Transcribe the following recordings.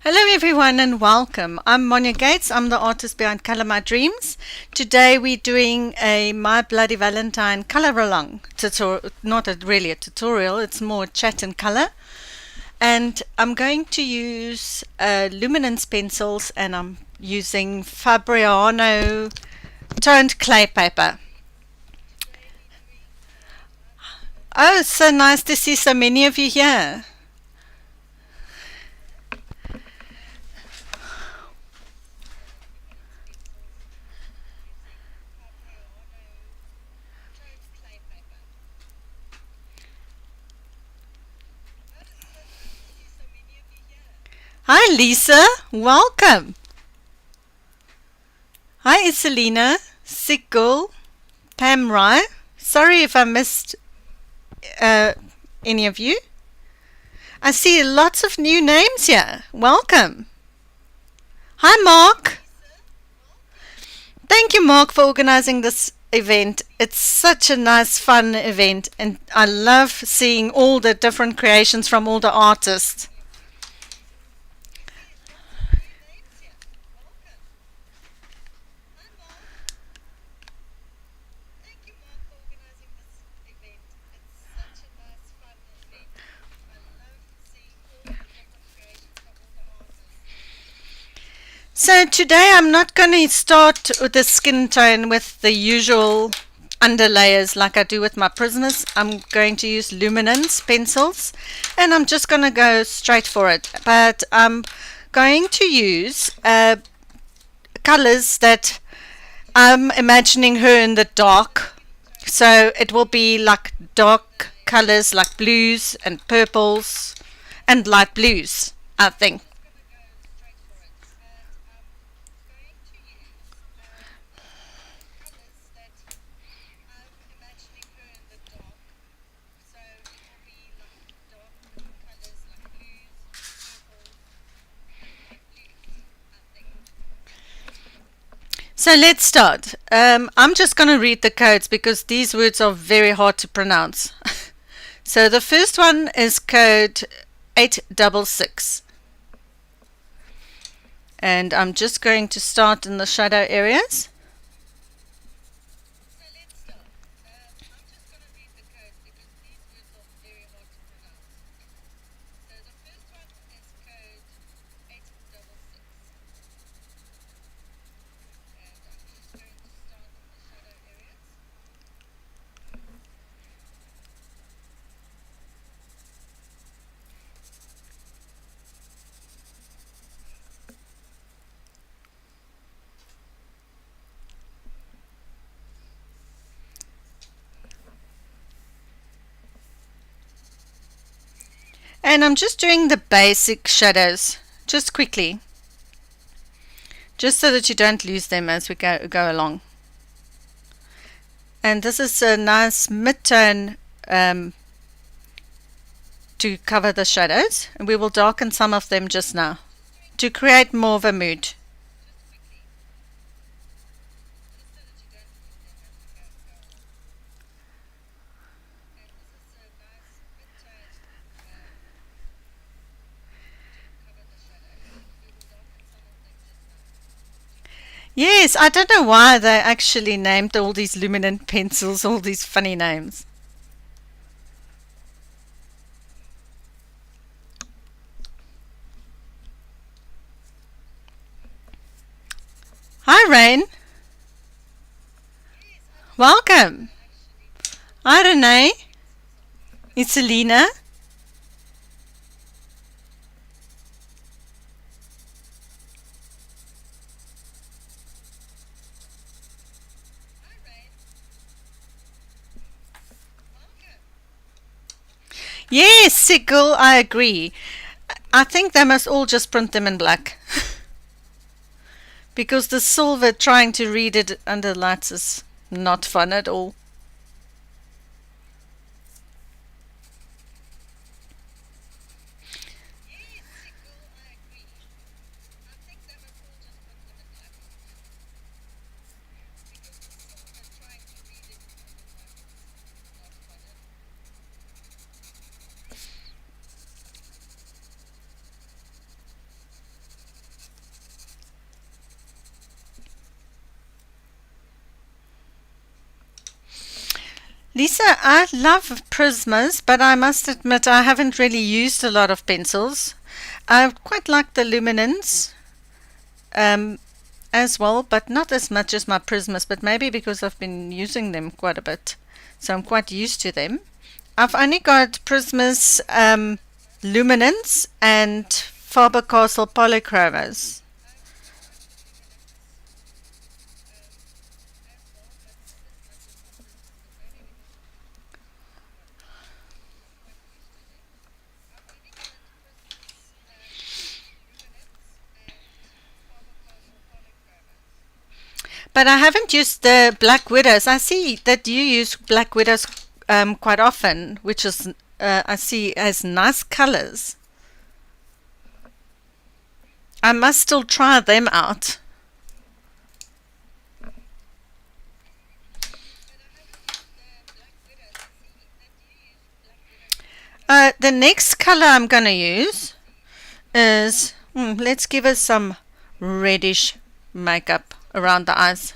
Hello everyone and welcome. I'm Monia Gates. I'm the artist behind Color My Dreams. Today we're doing a My Bloody Valentine color along tutorial, really a tutorial, it's more chat and color. And I'm going to use Luminance pencils and I'm using Fabriano toned clay paper. Oh, it's so nice to see so many of you here. Hi Lisa, welcome. Hi Iselina, Sigul, Pam Rye. Sorry if I missed any of you. I see lots of new names here. Welcome. Hi Mark. Thank you Mark for organizing this event. It's such a nice fun event and I love seeing all the different creations from all the artists. So today I'm not going to start with the skin tone with the usual underlayers like I do with my prisoners. I'm going to use Luminance pencils and I'm just going to go straight for it. But I'm going to use colors that I'm imagining her in the dark. So it will be like dark colors like blues and purples and light blues, I think. So let's start. I'm just going to read the codes because these words are very hard to pronounce. So the first one is code 866. And I'm just going to start in the shadow areas. And I'm just doing the basic shadows, just quickly, just so that you don't lose them as we go along. And this is a nice mid-tone to cover the shadows, and we will darken some of them just now to create more of a mood. Yes, I don't know why they actually named all these luminant pencils all these funny names. Hi Rain. Welcome. Hi Renee. It's Selena. Yes, Sigil, I agree. I think they must all just print them in black. Because the silver trying to read it under lights is not fun at all. Lisa, I love Prismas, but I must admit I haven't really used a lot of pencils. I quite like the Luminance um, as well, but not as much as my Prismas, but maybe because I've been using them quite a bit, so I'm quite used to them. I've only got Prismas, Luminance, and Faber-Castell Polychromos. But I haven't used the Black Widows. I see that you use Black Widows quite often, which is, I see, as nice colors. I must still try them out. The next color I'm going to use is, let's give us some reddish makeup around the eyes.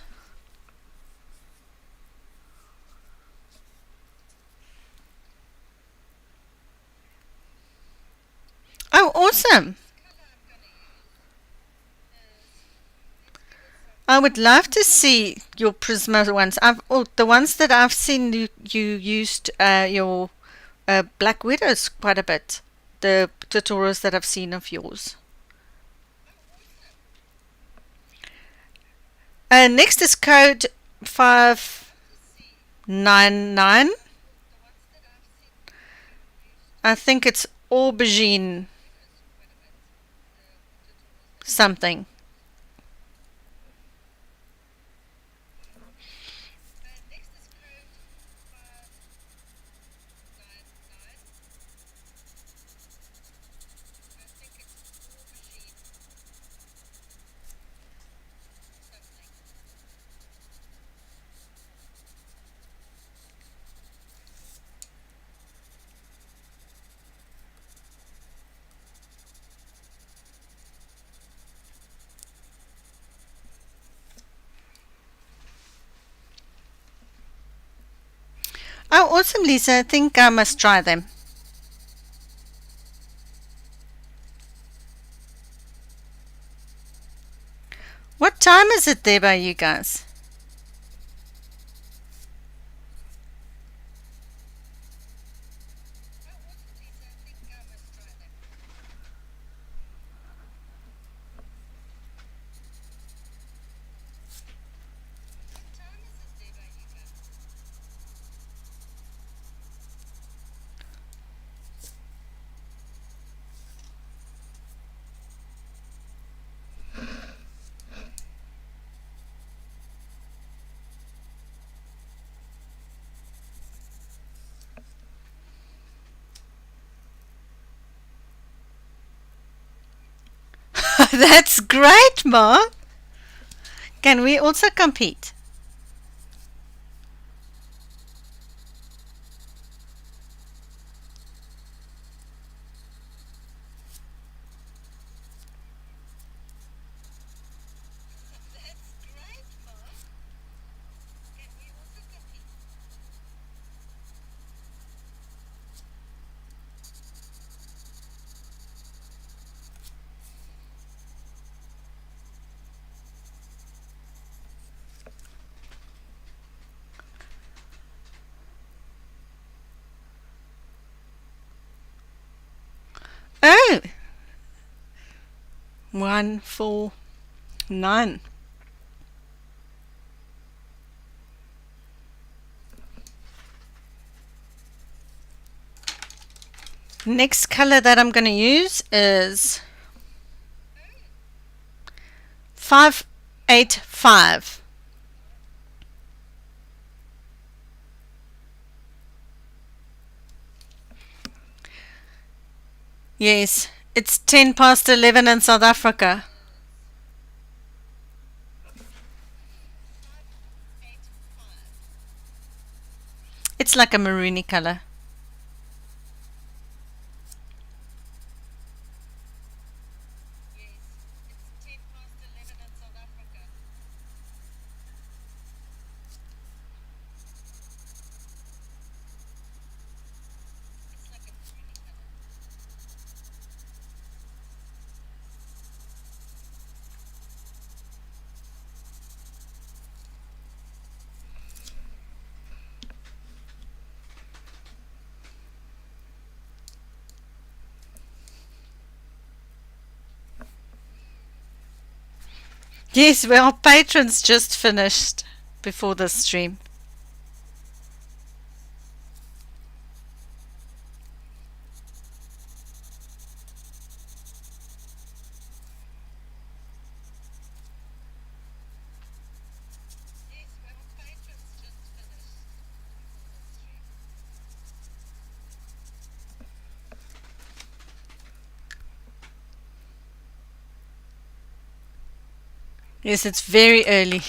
Oh, awesome. I would love to see your Prisma ones. The ones that I've seen you used your Black Widows quite a bit. The tutorials that I've seen of yours. Next is code 599. I think it's aubergine something. Oh, awesome, Lisa. I think I must try them. What time is it there by you guys? That's great, Ma. Can we also compete? Oh, 149. Next color that I'm going to use is 585. Yes, it's 10 past 11 in South Africa. It's like a maroony color. Yes, well, our patrons just finished before this stream. Yes, it's very early.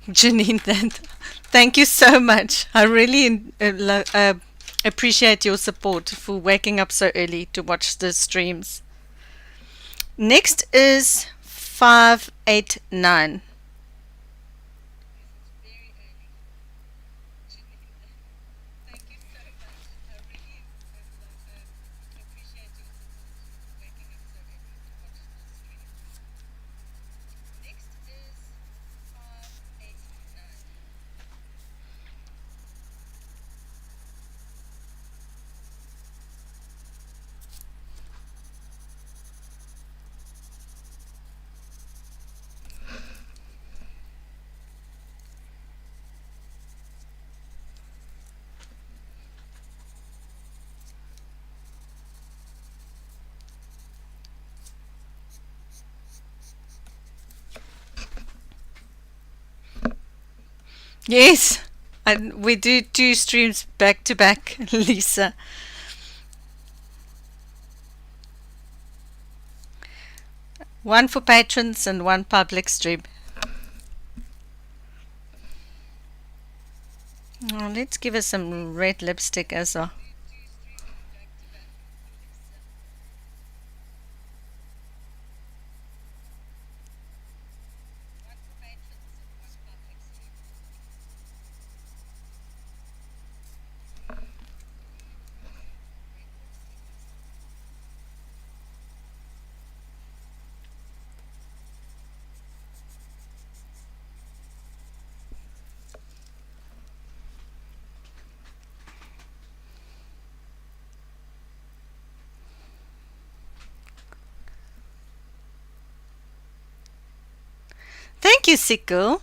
Janine, thank you so much. I really appreciate your support for waking up so early to watch the streams. Next is 589. Yes, and we do two streams back to back, Lisa. One for patrons and one public stream. Oh, let's give us some red lipstick as well. Thank you, Sickle.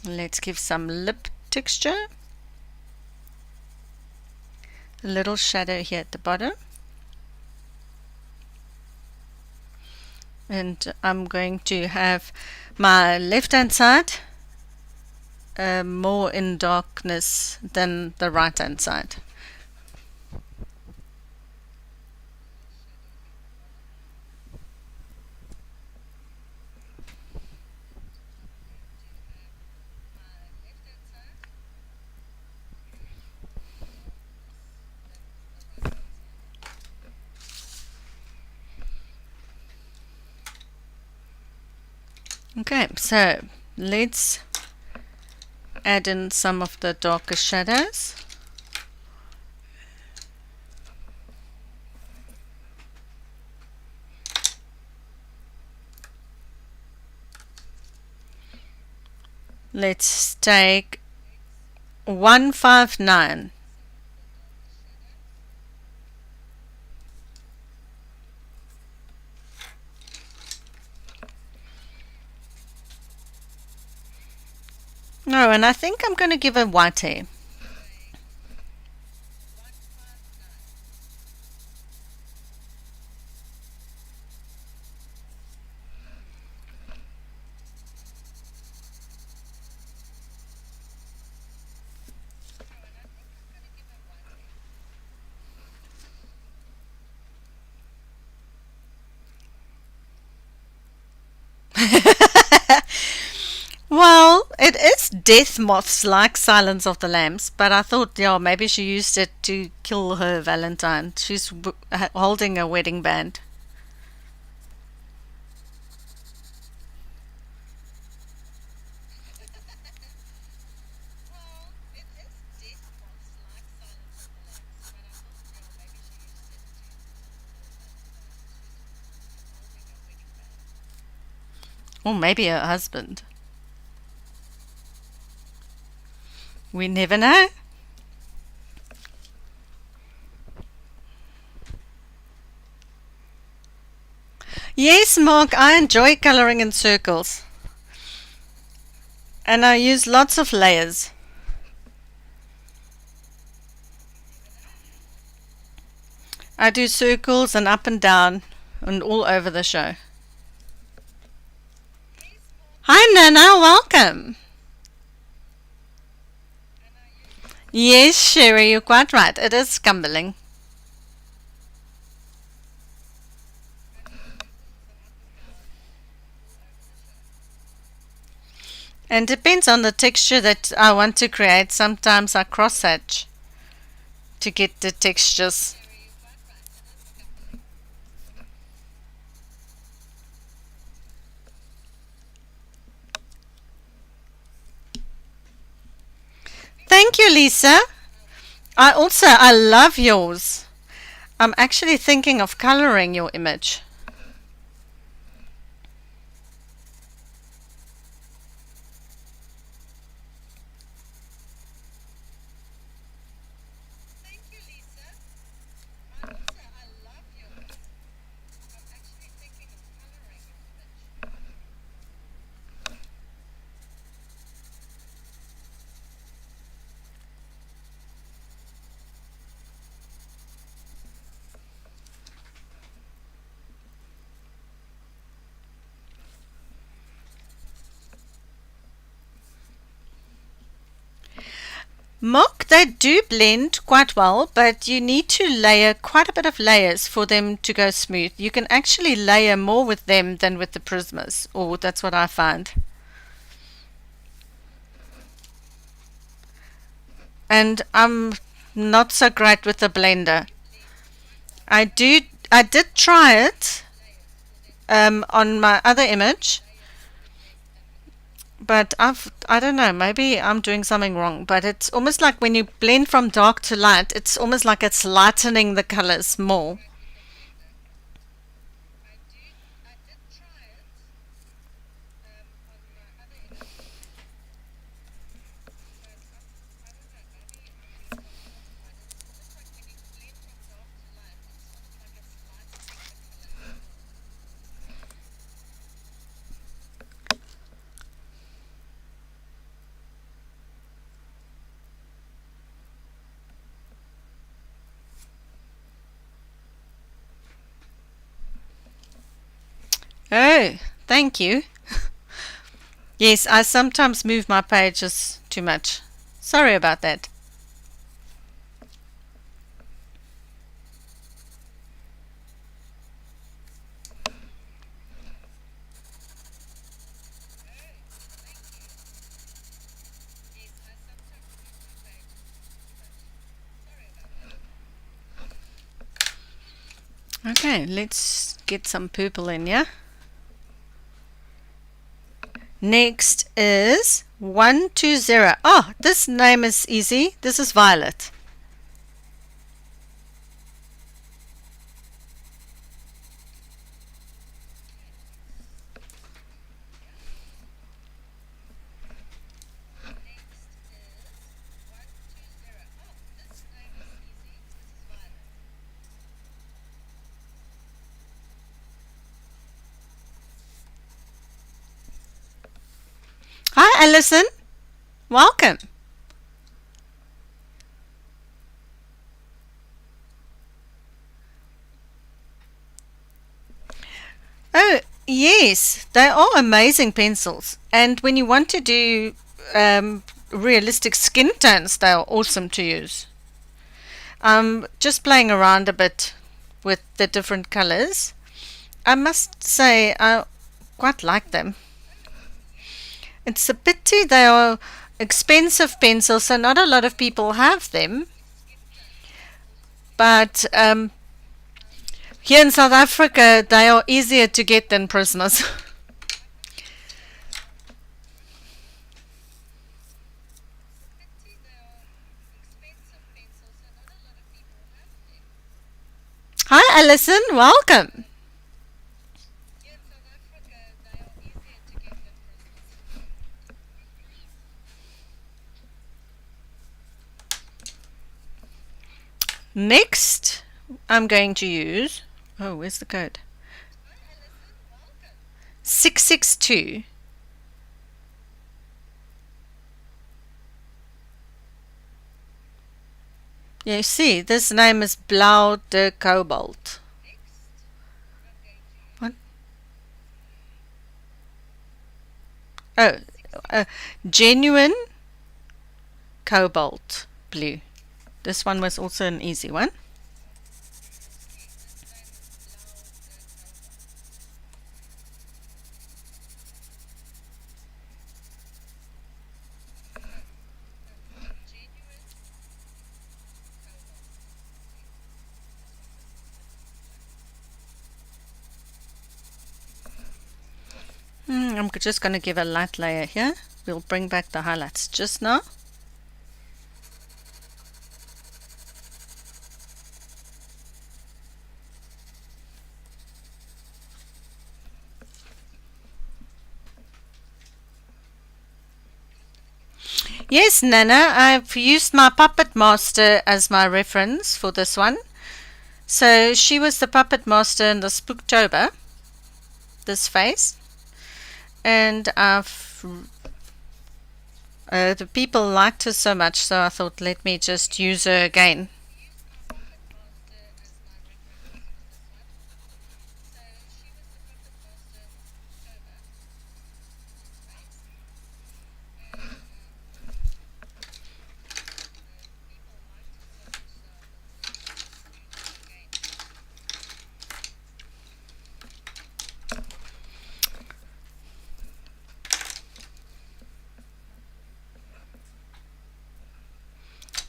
Let's give some lip texture. A little shadow here at the bottom. And I'm going to have my left hand side more in darkness than the right hand side. Okay, so let's add in some of the darker shadows. Let's take 159. No, and I think I'm going to give a white hair. Well, it is death moths like Silence of the Lambs, but I thought, yeah, maybe she used it to kill her Valentine. She's holding a wedding band. Or maybe her husband. We never know. Yes, Mark, I enjoy coloring in circles. And I use lots of layers. I do circles and up and down and all over the show. Hi Nana, welcome. Yes, Sherry, you're quite right. It is scumbling. And depends on the texture that I want to create. Sometimes I cross hatch to get the textures. Thank you, Lisa. I love yours. I'm actually thinking of coloring your image. Mock, they do blend quite well, but you need to layer quite a bit of layers for them to go smooth. You can actually layer more with them than with the Prismas, or that's what I find. And I'm not so great with the blender. I did try it on my other image, but I don't know, maybe I'm doing something wrong, but it's almost like when you blend from dark to light, it's almost like it's lightening the colors more. Oh, thank you. Yes, I sometimes move my pages too much. Sorry about that. Okay, let's get some purple in, yeah? Next is 120. Oh, this name is easy. This is Violet. Hi, Alison. Welcome. Oh, yes, they are amazing pencils. And when you want to do realistic skin tones, they are awesome to use. Just playing around a bit with the different colors. I must say I quite like them. It's a pity they are expensive pencils, so not a lot of people have them. But here in South Africa, they are easier to get than Prismas. Hi, Alison. Welcome. Next, I'm going to use, oh, where's the code? 662. You see, this name is Blau de Cobalt. What? Oh, genuine Cobalt Blue. This one was also an easy one. I'm just going to give a light layer here. We'll bring back the highlights just now. Yes, Nana, I've used my Puppet Master as my reference for this one. So she was the Puppet Master in the Spooktober, this face. And the people liked her so much, so I thought, let me just use her again.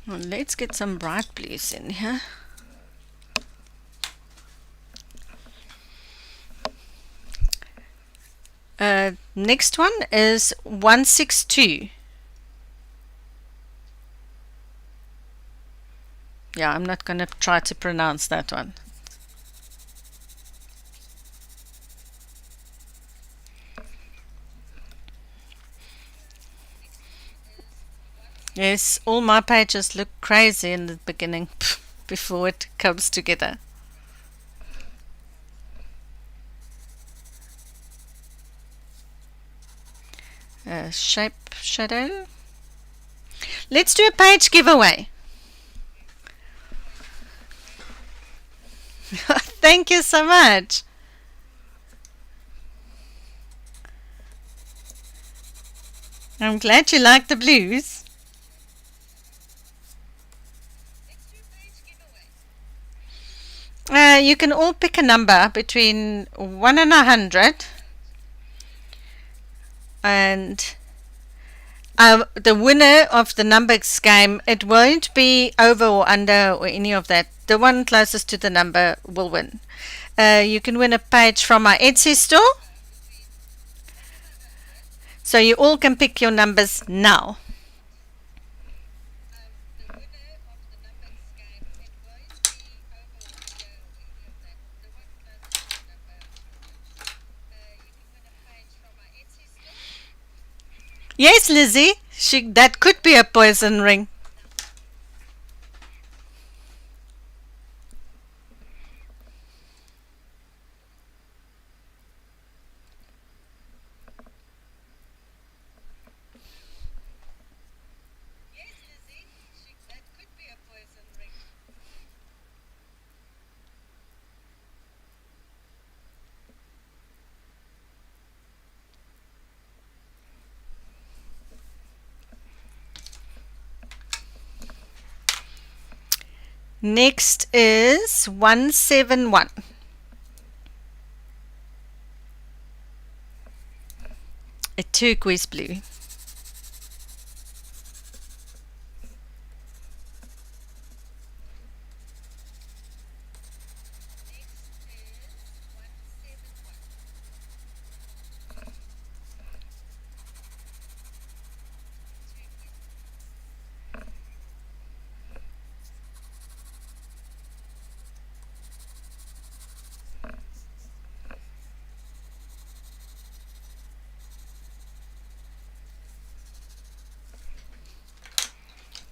Well, let's get some bright blues in here. Next one is 162. Yeah, I'm not going to try to pronounce that one. Yes, all my pages look crazy in the beginning before it comes together. Shape shadow. Let's do a page giveaway. Thank you so much. I'm glad you like the blues. You can all pick a number between 1 and 100. And the winner of the numbers game, it won't be over or under or any of that. The one closest to the number will win. You can win a page from my Etsy store. So you all can pick your numbers now. Yes, Lizzie, that could be a poison ring. Next is 171. A turquoise blue.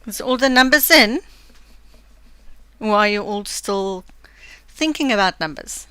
Is all the numbers in? Or are you all still thinking about numbers?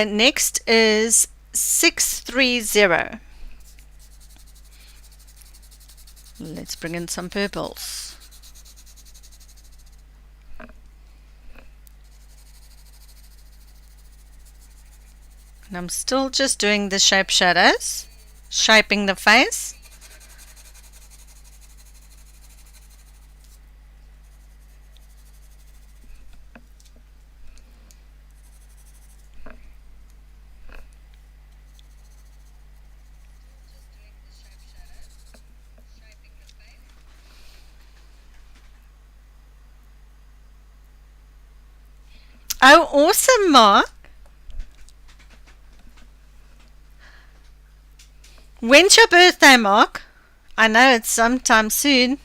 Next is 630. Let's bring in some purples. And I'm still just doing the shape shadows, shaping the face. Oh, awesome, Mark. When's your birthday, Mark? I know it's sometime soon.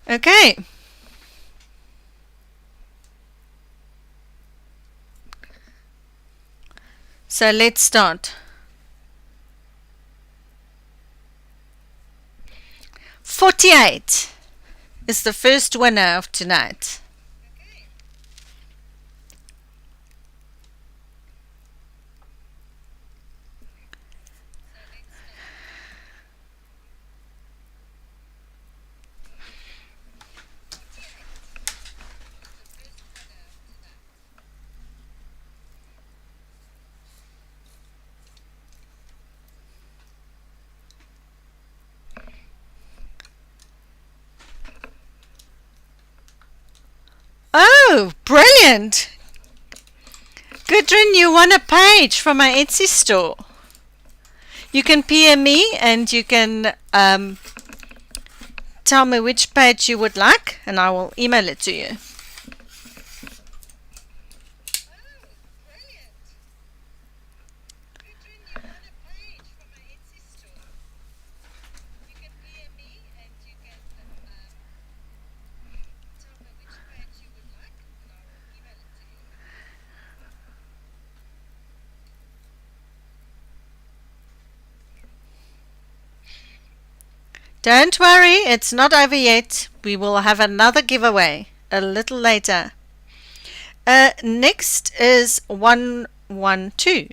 Okay. So let's start. 48 is the first winner of tonight. Oh, brilliant! Gudrun, you won a page from my Etsy store. You can PM me and you can tell me which page you would like and I will email it to you. Don't worry, it's not over yet. We will have another giveaway a little later. Next is 112.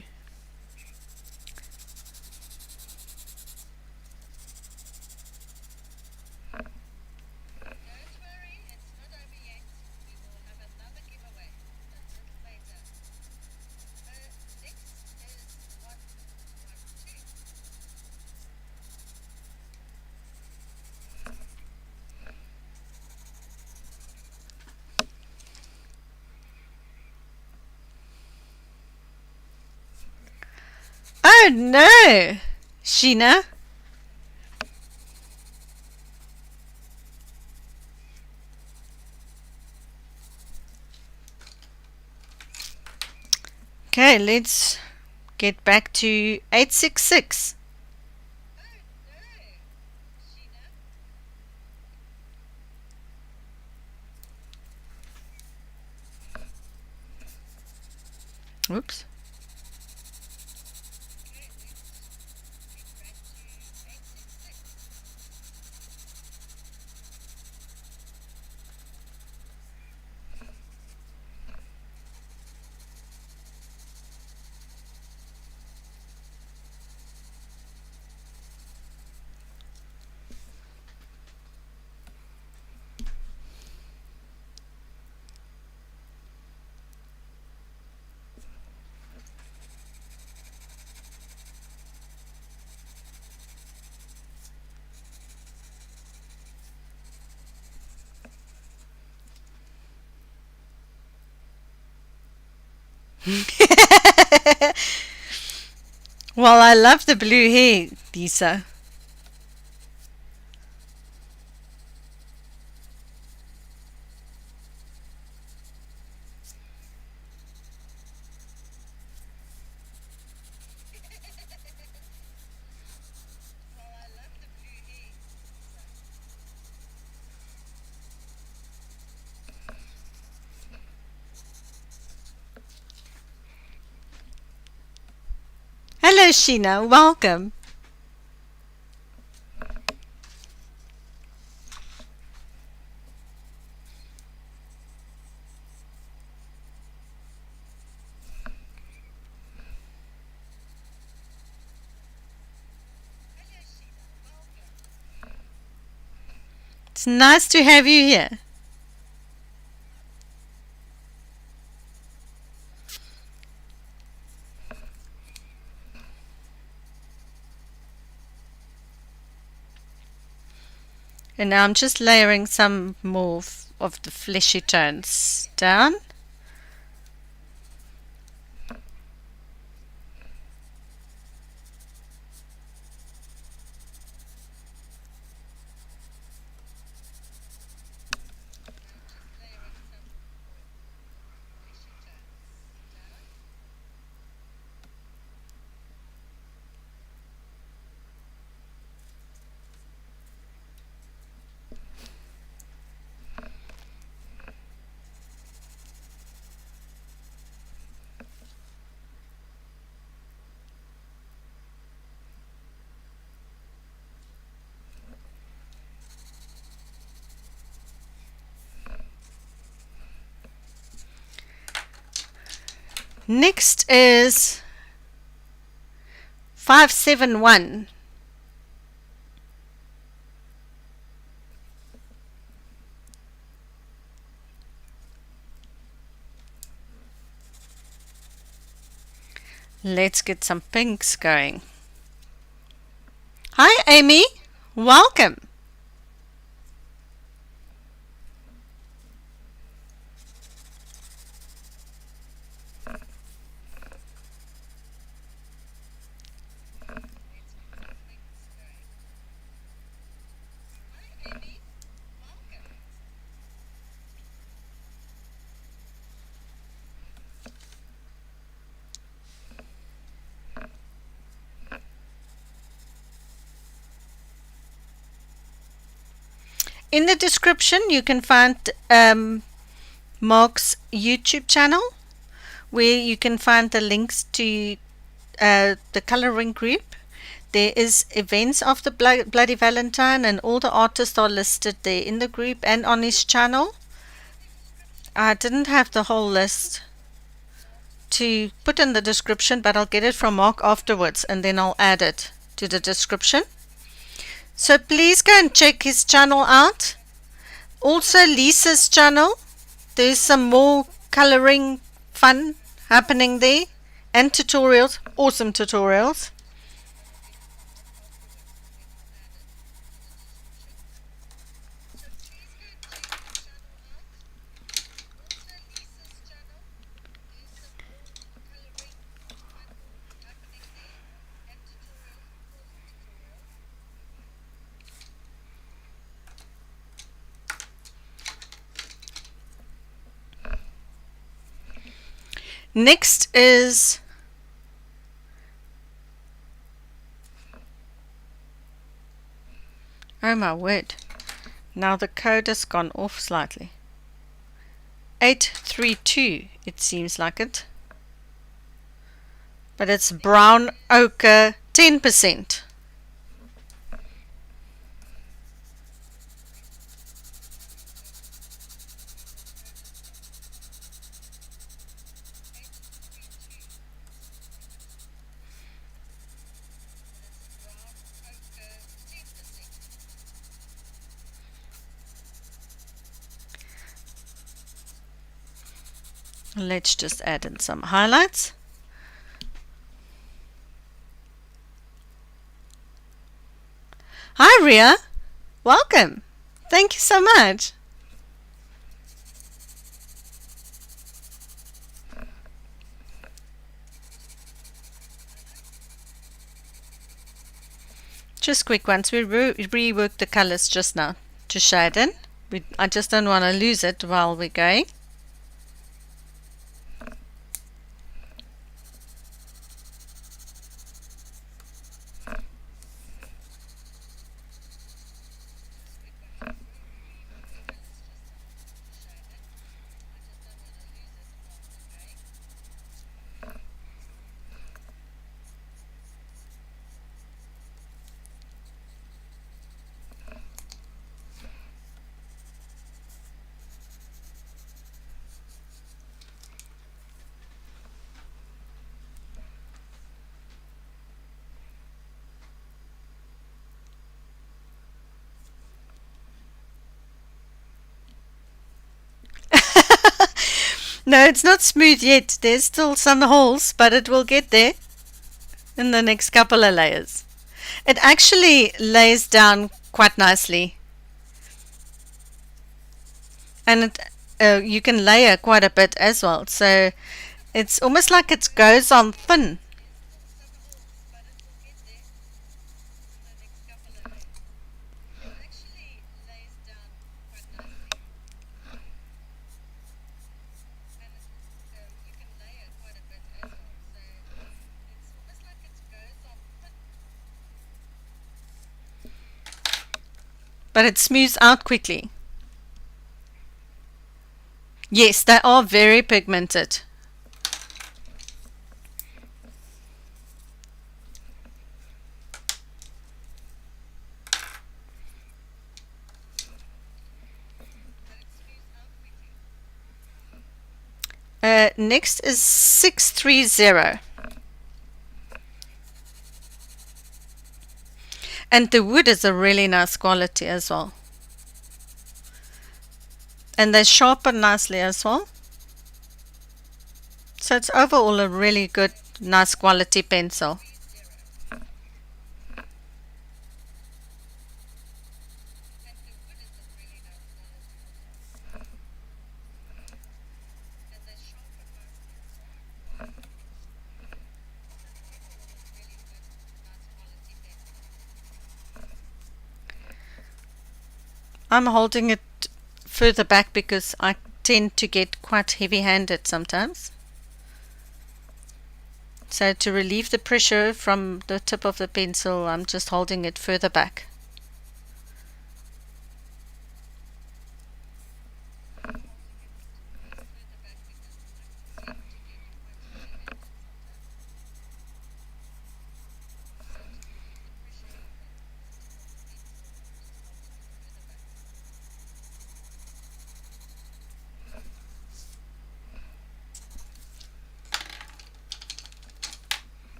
Oh no, Sheena. Okay, let's get back to 866. Oops. Well, I love the blue hair, Lisa. Hello, Sheena. Welcome. It's nice to have you here. And now I'm just layering some more of the fleshy tones down. Next is 571. Let's get some pinks going. Hi, Amy. Welcome. In the description, you can find Mark's YouTube channel, where you can find the links to the coloring group. There is events of the Bloody Valentine, and all the artists are listed there in the group and on his channel. I didn't have the whole list to put in the description, but I'll get it from Mark afterwards, and then I'll add it to the description. So please go and check his channel out. Also Lisa's channel. There's some more coloring fun happening there, and tutorials, awesome tutorials. Next is oh my word, now the code has gone off slightly. 832, it seems like it, but it's brown ochre 10%. Let's just add in some highlights. Hi Ria, welcome. Thank you so much. Just quick ones. We reworked the colors just now to shade in. I just don't want to lose it while we're going. No, it's not smooth yet. There's still some holes, but it will get there in the next couple of layers. It actually lays down quite nicely. And you can layer quite a bit as well. So it's almost like it goes on thin. But it smooths out quickly. Yes, they are very pigmented. Next is 630. And the wood is a really nice quality as well. And they sharpen nicely as well. So it's overall a really good, nice quality pencil. I'm holding it further back because I tend to get quite heavy-handed sometimes. So to relieve the pressure from the tip of the pencil, I'm just holding it further back.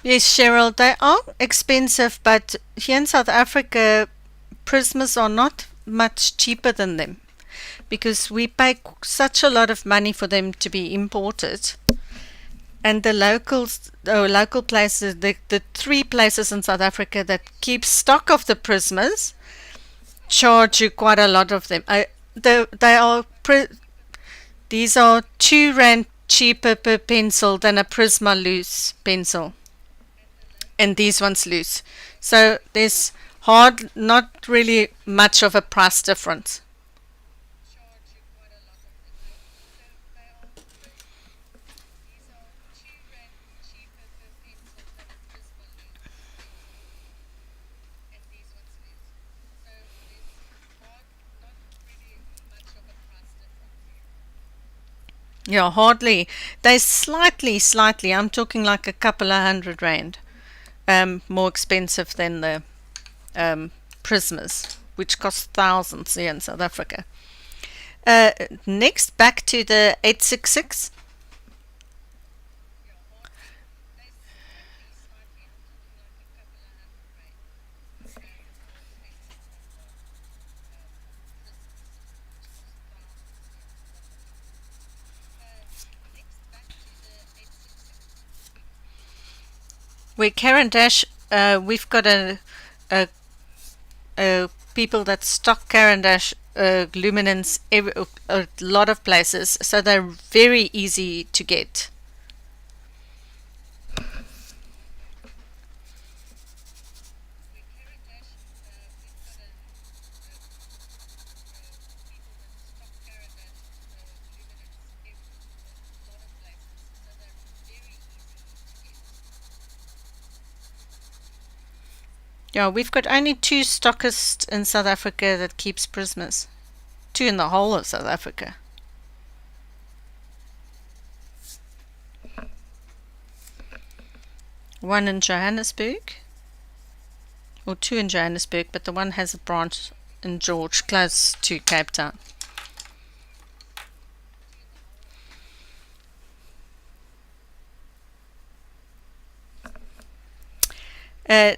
Yes, Cheryl, they are expensive, but here in South Africa, Prismas are not much cheaper than them because we pay such a lot of money for them to be imported. And the local places, the three places in South Africa that keep stock of the Prismas, charge you quite a lot of them. These are R2 cheaper per pencil than a Prisma loose pencil. And these ones loose. So there's not really much of a price difference. Yeah, hardly. They're slightly, I'm talking like a couple of R100, more expensive than the Prismas, which cost thousands here in South Africa. Next, back to the 866. Where Karen Dash, we've got a people that stock Caran d'Ache luminance a lot of places, so they're very easy to get. Yeah, we've got only two stockists in South Africa that keeps prismas. Two in the whole of South Africa. One in Johannesburg, or two in Johannesburg, but the one has a branch in George, close to Cape Town.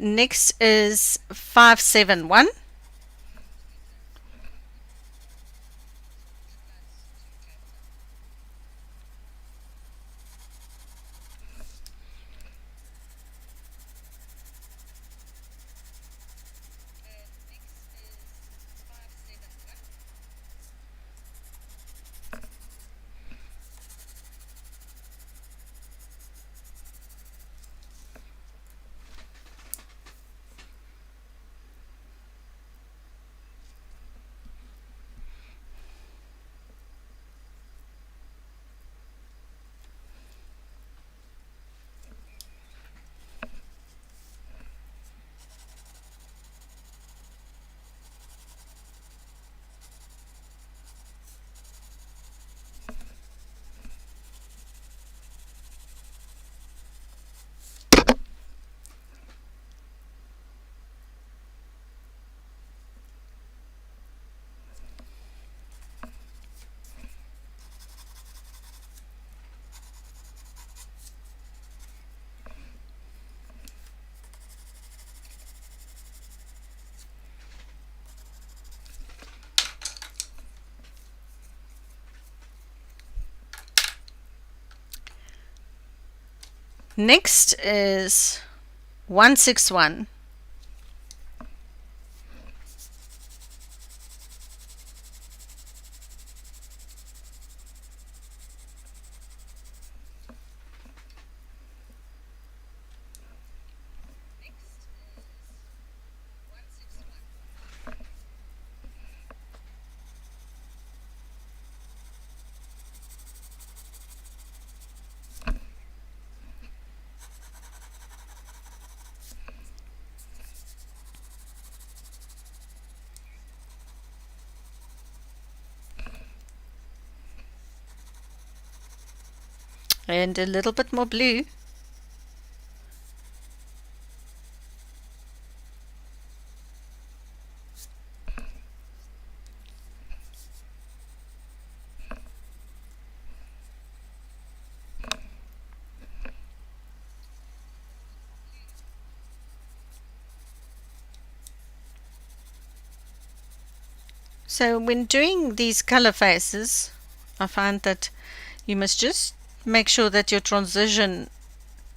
Next is 571. Next is 161. And a little bit more blue. So when doing these color faces, I find that you must just make sure that your transition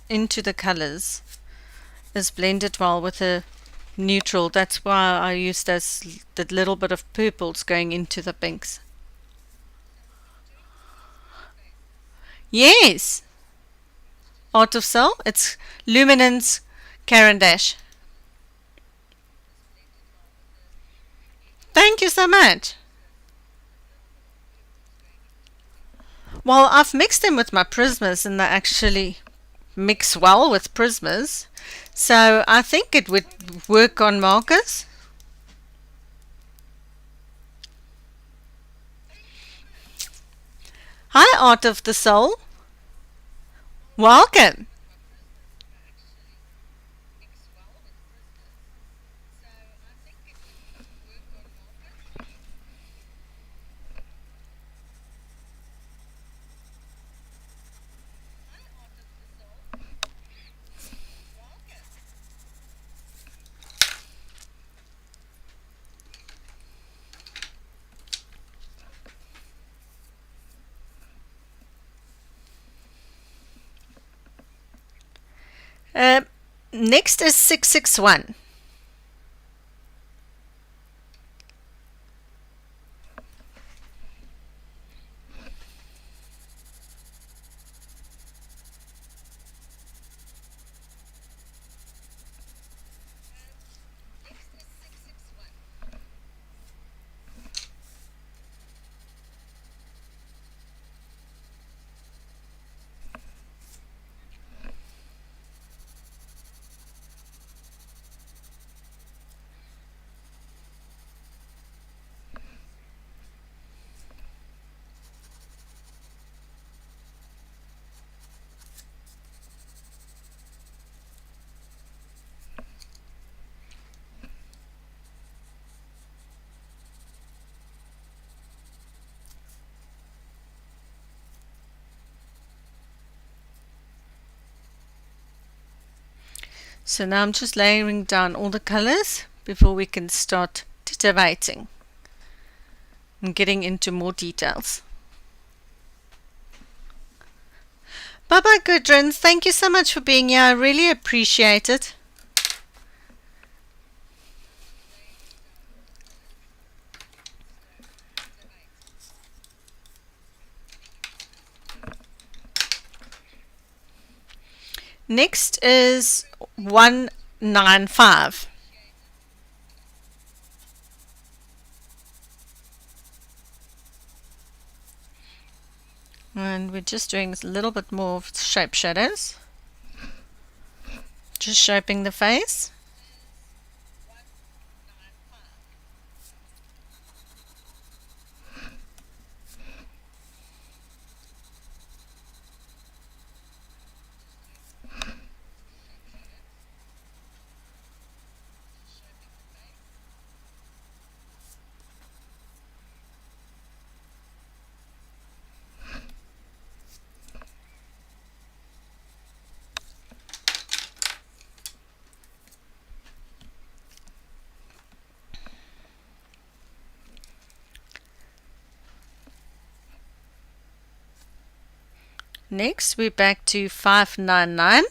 into the colors is blended well with a neutral. That's why I use those, the little bit of purples going into the pinks. Yes, Art of Cell. It's Luminance Caran d'Ache. Thank you so much. Well, I've mixed them with my prismas and they actually mix well with prismas. So I think it would work on markers. Hi, Art of the Soul. Welcome. Uh, Next is 661. So now I'm just layering down all the colors before we can start titivating and getting into more details. Bye-bye, Gudruns. Thank you so much for being here. I really appreciate it. Next is 195. And we're just doing a little bit more of shape shadows. Just shaping the face. Next, we're back to 599.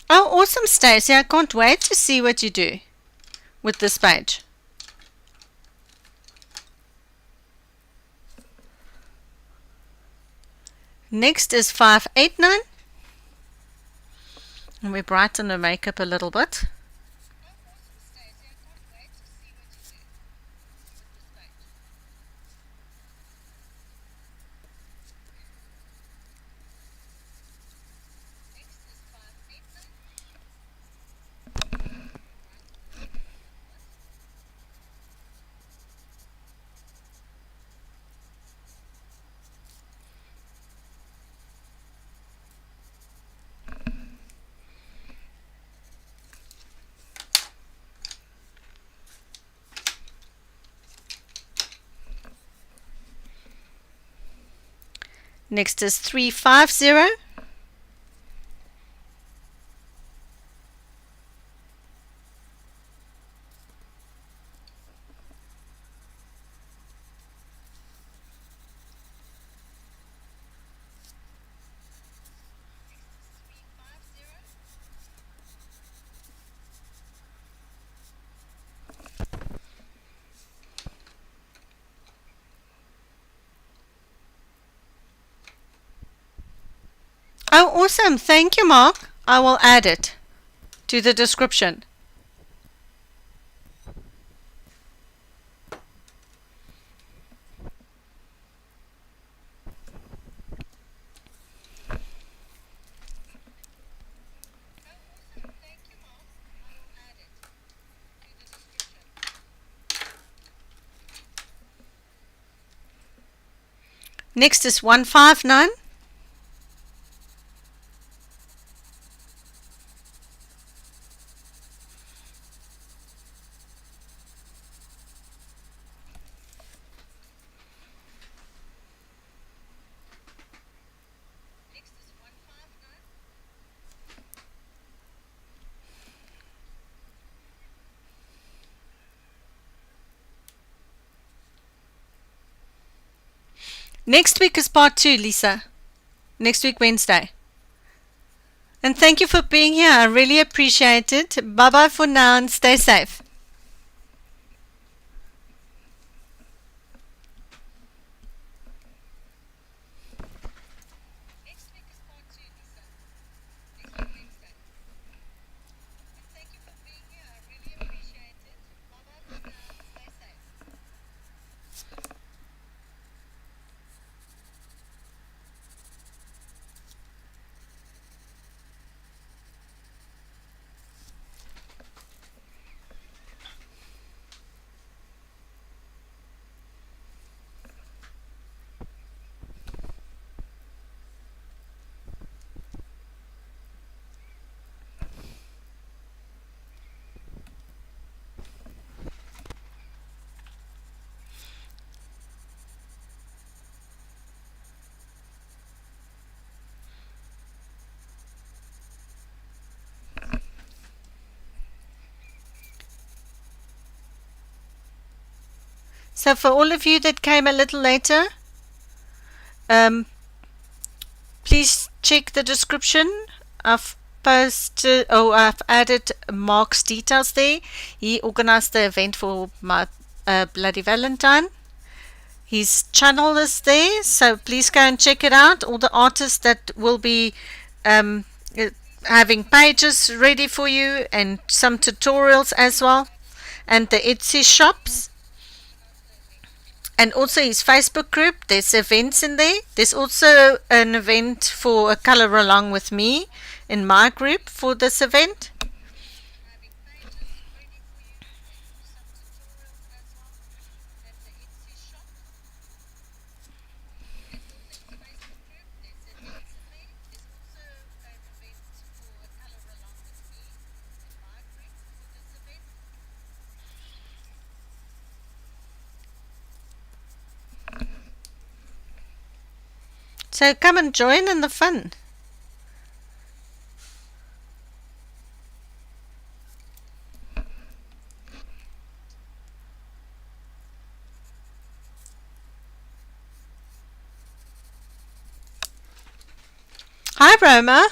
Oh, awesome, Stacey. I can't wait to see what you do with this page. Next is 589. And we brighten the makeup a little bit. Next is 350. Oh, awesome. Thank you, Mark. I will add it to the description. Next is 159. Next week is part 2, Lisa. Next week, Wednesday. And thank you for being here. I really appreciate it. Bye-bye for now and stay safe. So for all of you that came a little later, please check the description. I've added Mark's details there. He organized the event for my Bloody Valentine. His channel is there, so please go and check it out. All the artists that will be having pages ready for you and some tutorials as well, and the Etsy shops. And also his Facebook group, there's events in there. There's also an event for a color along with me in my group for this event. So come and join in the fun. Hi, Roma.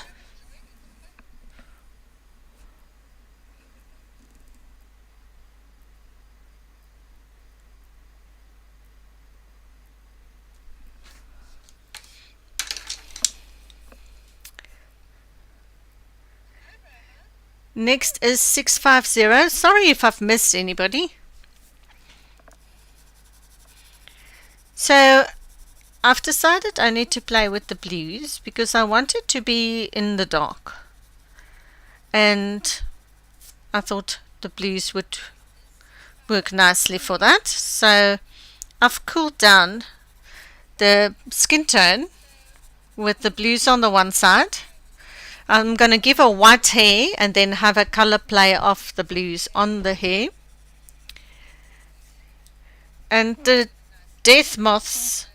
Next is 650. Sorry if I've missed anybody. So I've decided I need to play with the blues because I want it to be in the dark. And I thought the blues would work nicely for that. So I've cooled down the skin tone with the blues on the one side. I'm going to give her white hair and then have a color play of the blues on the hair. And the death moths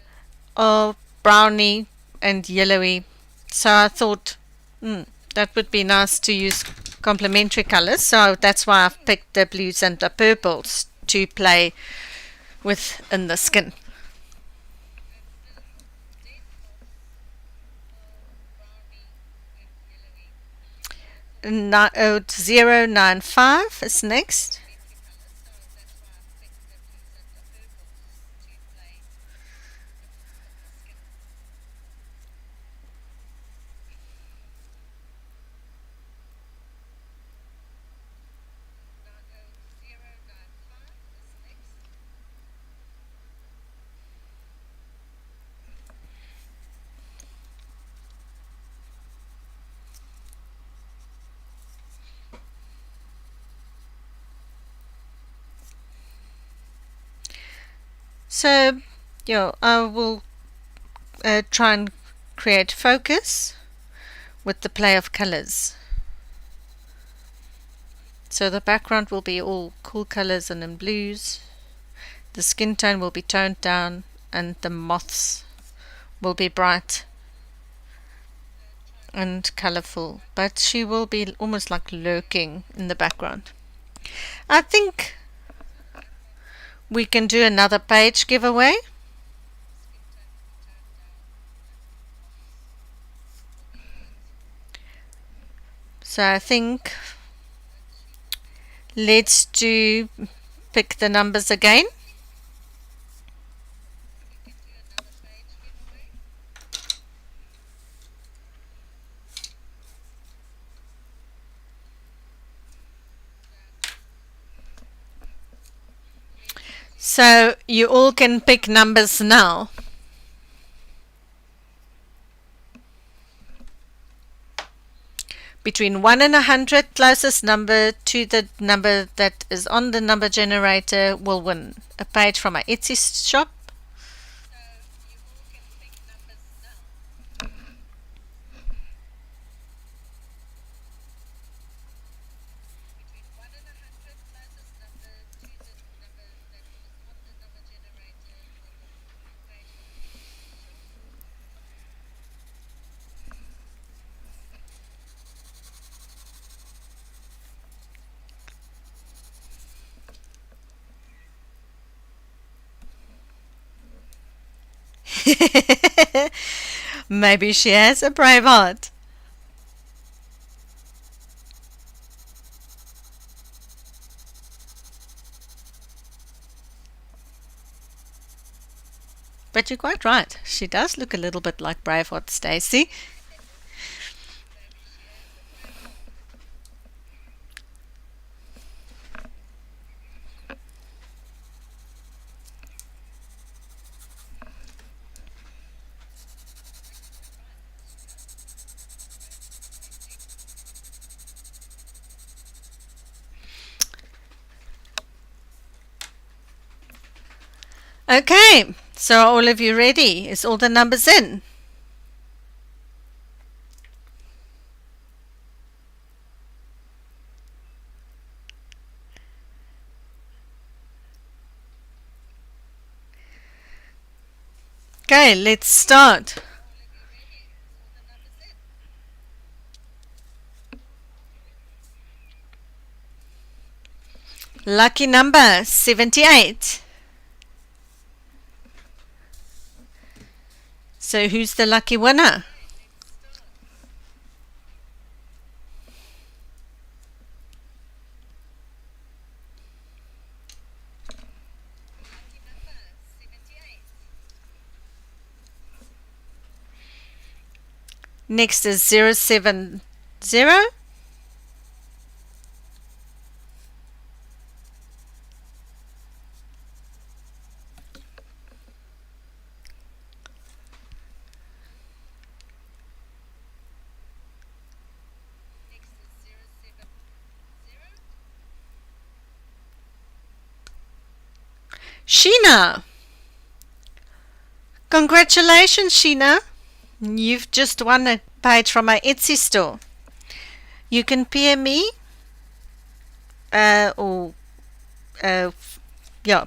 are browny and yellowy. So I thought that would be nice to use complementary colors. So that's why I've picked the blues and the purples to play with in the skin. 095 is next. So, yeah, I will try and create focus with the play of colors. So the background will be all cool colors and in blues. The skin tone will be toned down and the moths will be bright and colorful, but she will be almost like lurking in the background. I think we can do another page giveaway. So I think let's do pick the numbers again. So you all can pick numbers now. Between 1 and 100, closest number to the number that is on the number generator will win a page from my Etsy shop. Maybe she has a brave heart. But you're quite right. She does look a little bit like Braveheart Stacy. Okay, so are all of you ready? Is all the numbers in? Okay, let's start. Lucky number 78. So who's the lucky winner? Next is 070. Sheena. Congratulations, Sheena. You've just won a page from my Etsy store. You can PM me or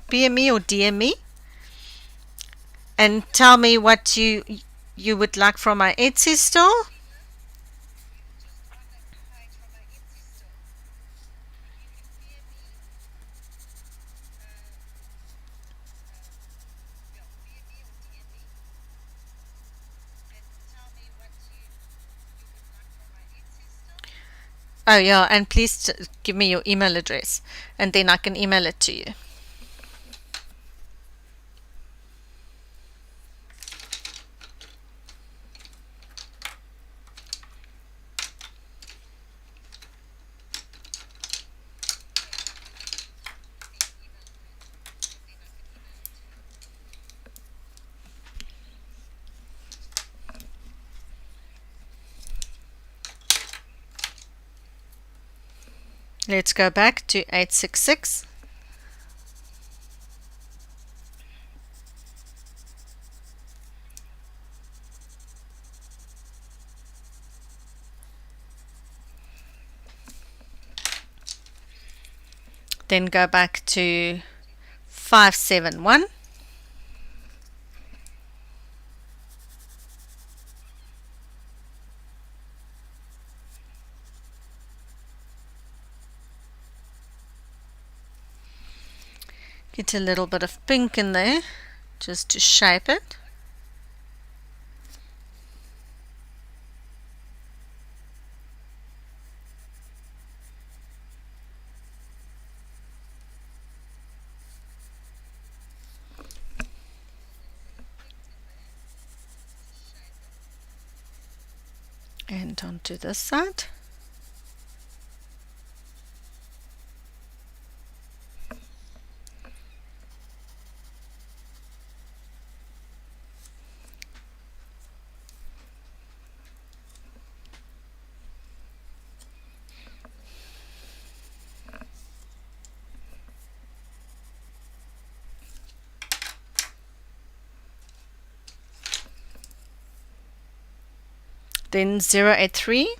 PM me or DM me and tell me what you would like from my Etsy store. Oh yeah, and please give me your email address and then I can email it to you. Let's go back to 866. Then go back to 571. Get a little bit of pink in there just to shape it. And onto this side. Then 083.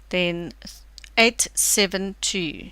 Then 872.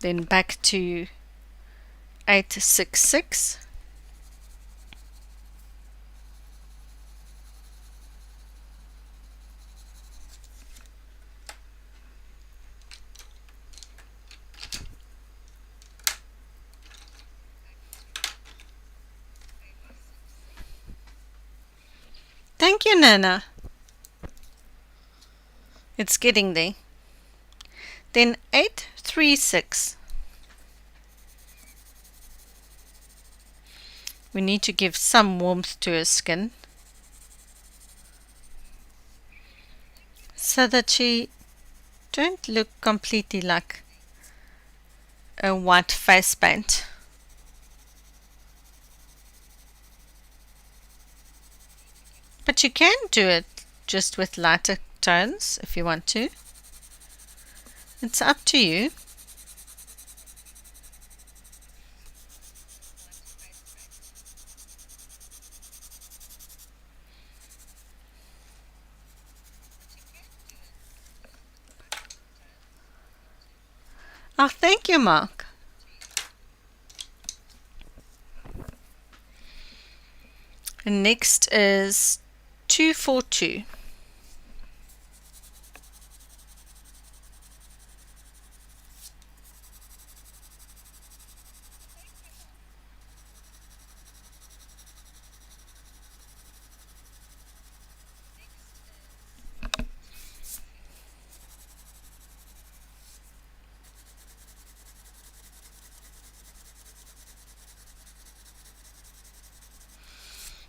Then back to 866. Thank you, Nana. It's getting there. Then 836. We need to give some warmth to her skin so that she don't look completely like a white face paint. But you can do it just with lighter tones if you want to. It's up to you. Oh, thank you, Mark. And next is 242.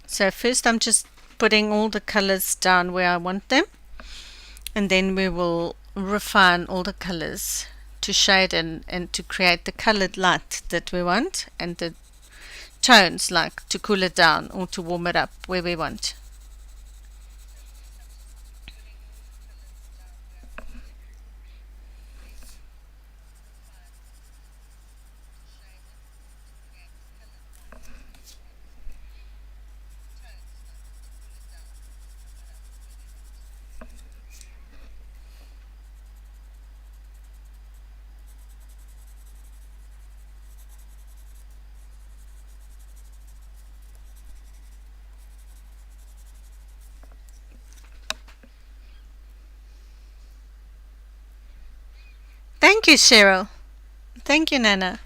So first I'm just putting all the colors down where I want them, and then we will refine all the colors to shade and to create the colored light that we want, and the tones like to cool it down or to warm it up where we want. Thank you, Cheryl. Thank you, Nana.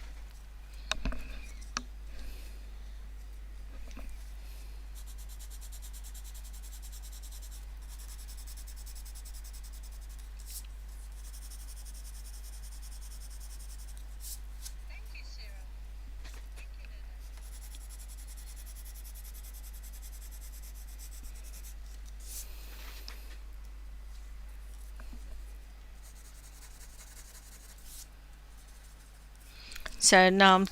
So now I'm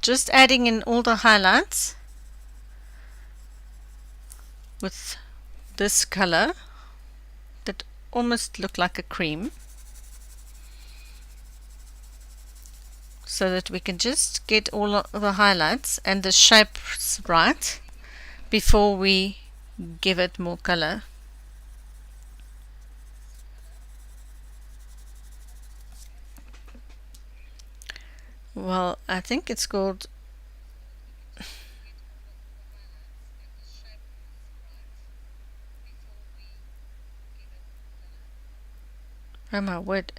just adding in all the highlights with this color that almost look like a cream, so that we can just get all of the highlights and the shapes right before we give it more color. Well, I think it's called oh my word,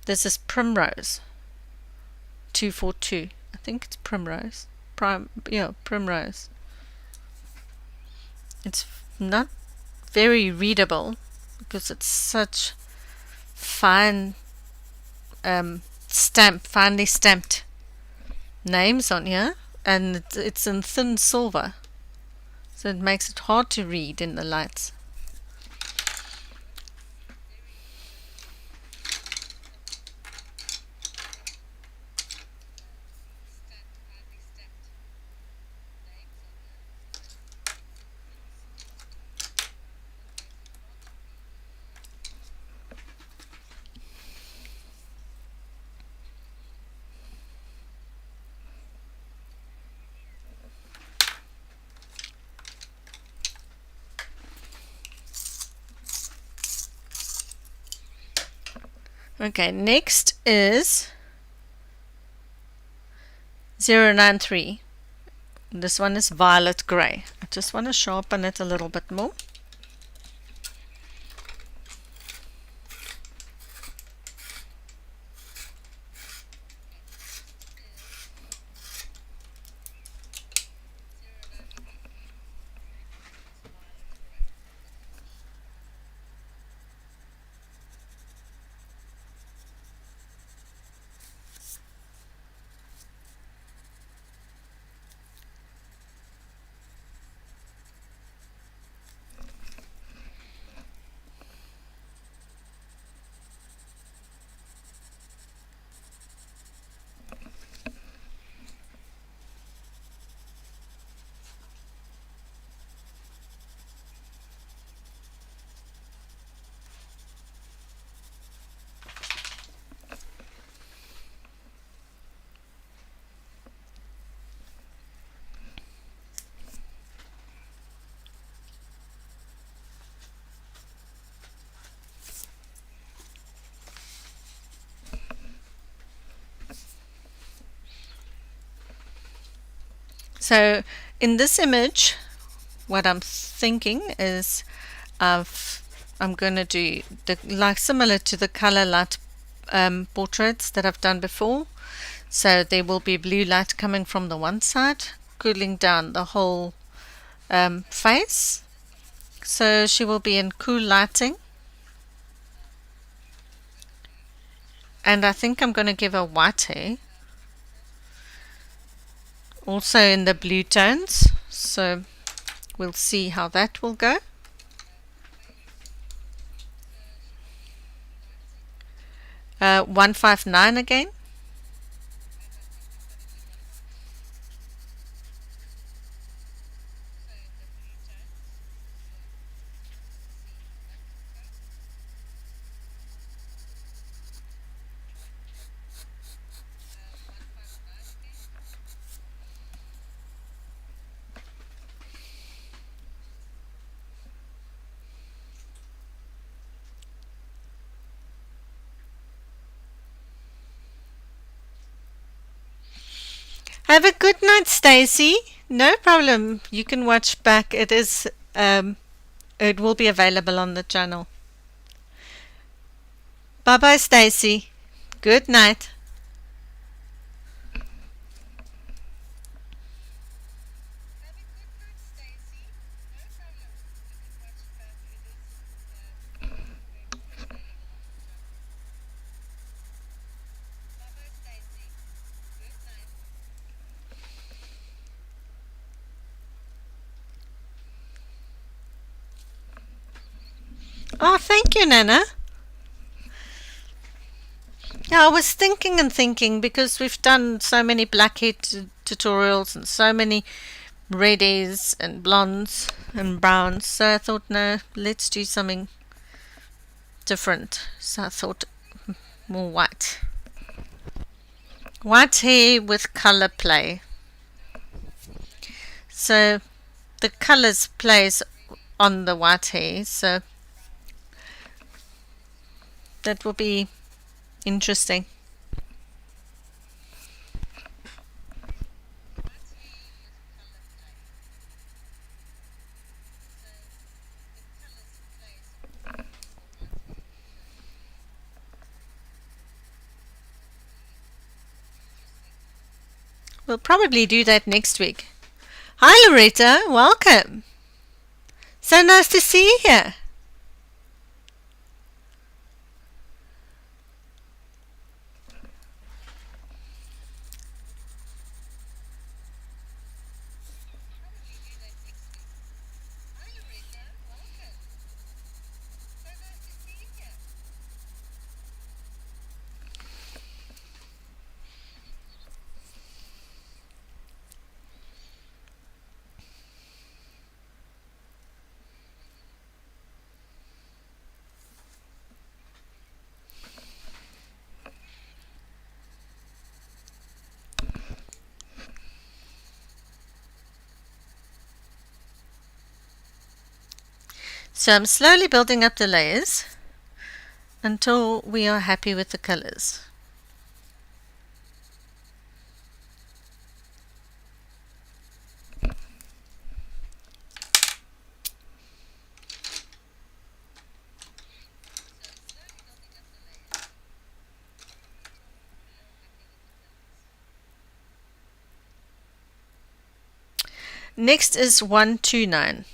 this is Primrose 242. I think it's Primrose. Primrose. It's not very readable because it's such fine finely stamped names on here, and it's in thin silver, so it makes it hard to read in the lights. Okay, next is 093. This one is violet gray. I just want to sharpen it a little bit more. So in this image, what I'm thinking is I'm going to do like similar to the color light portraits that I've done before. So there will be blue light coming from the one side, cooling down the whole face. So she will be in cool lighting. And I think I'm going to give her white hair. Also in the blue tones. So we'll see how that will go. Uh, 159 again. Have a good night, Stacy. No problem. You can watch back. It will be available on the channel. Bye bye, Stacy. Good night. Oh, thank you, Nana. Yeah, I was thinking and thinking because we've done so many blackhead tutorials and so many reddies and blondes and browns. So I thought, no, let's do something different. So I thought more white. White hair with color play. So the colors plays on the white hair. So that will be interesting. We'll probably do that next week. Hi Loretta, welcome. So nice to see you here. So I'm slowly building up the layers until we are happy with the colors. Next is 129.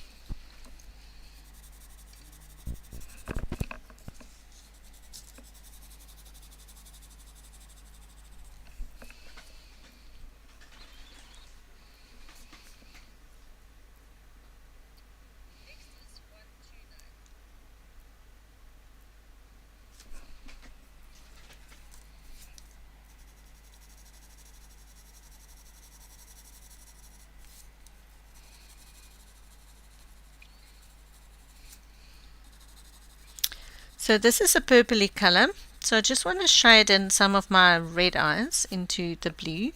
So this is a purpley color. So I just want to shade in some of my red eyes into the blue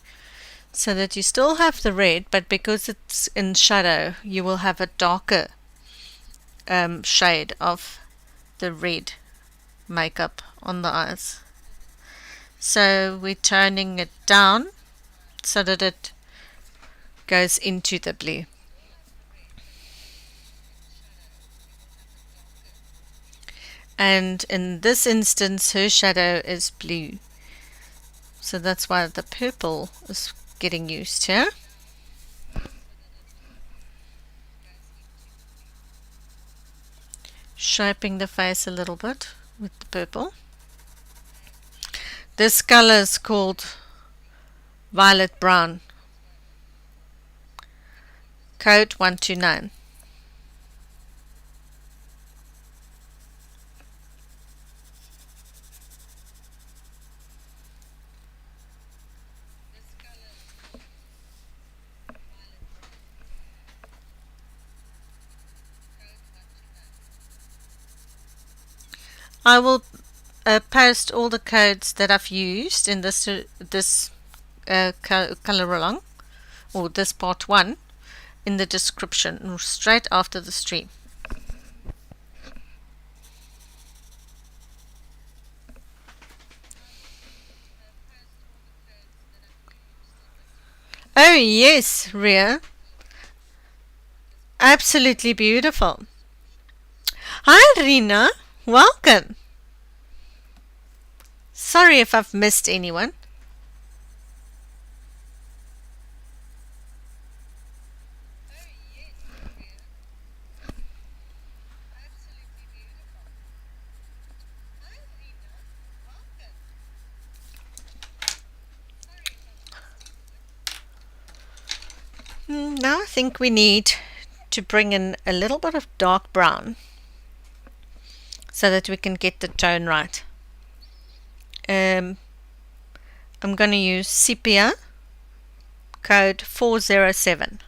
so that you still have the red, but because it's in shadow, you will have a darker shade of the red makeup on the eyes. So we're turning it down so that it goes into the blue. And in this instance her shadow is blue, so that's why the purple is getting used here. Shaping the face a little bit with the purple. This color is called Violet Brown, code 129. I will post all the codes that I've used in this color along, or this part 1, in the description straight after the stream. Oh yes, Ria. Absolutely beautiful. Hi Rina, welcome. Sorry if I've missed anyone. Now I think we need to bring in a little bit of dark brown so that we can get the tone right. I'm going to use sepia code 407.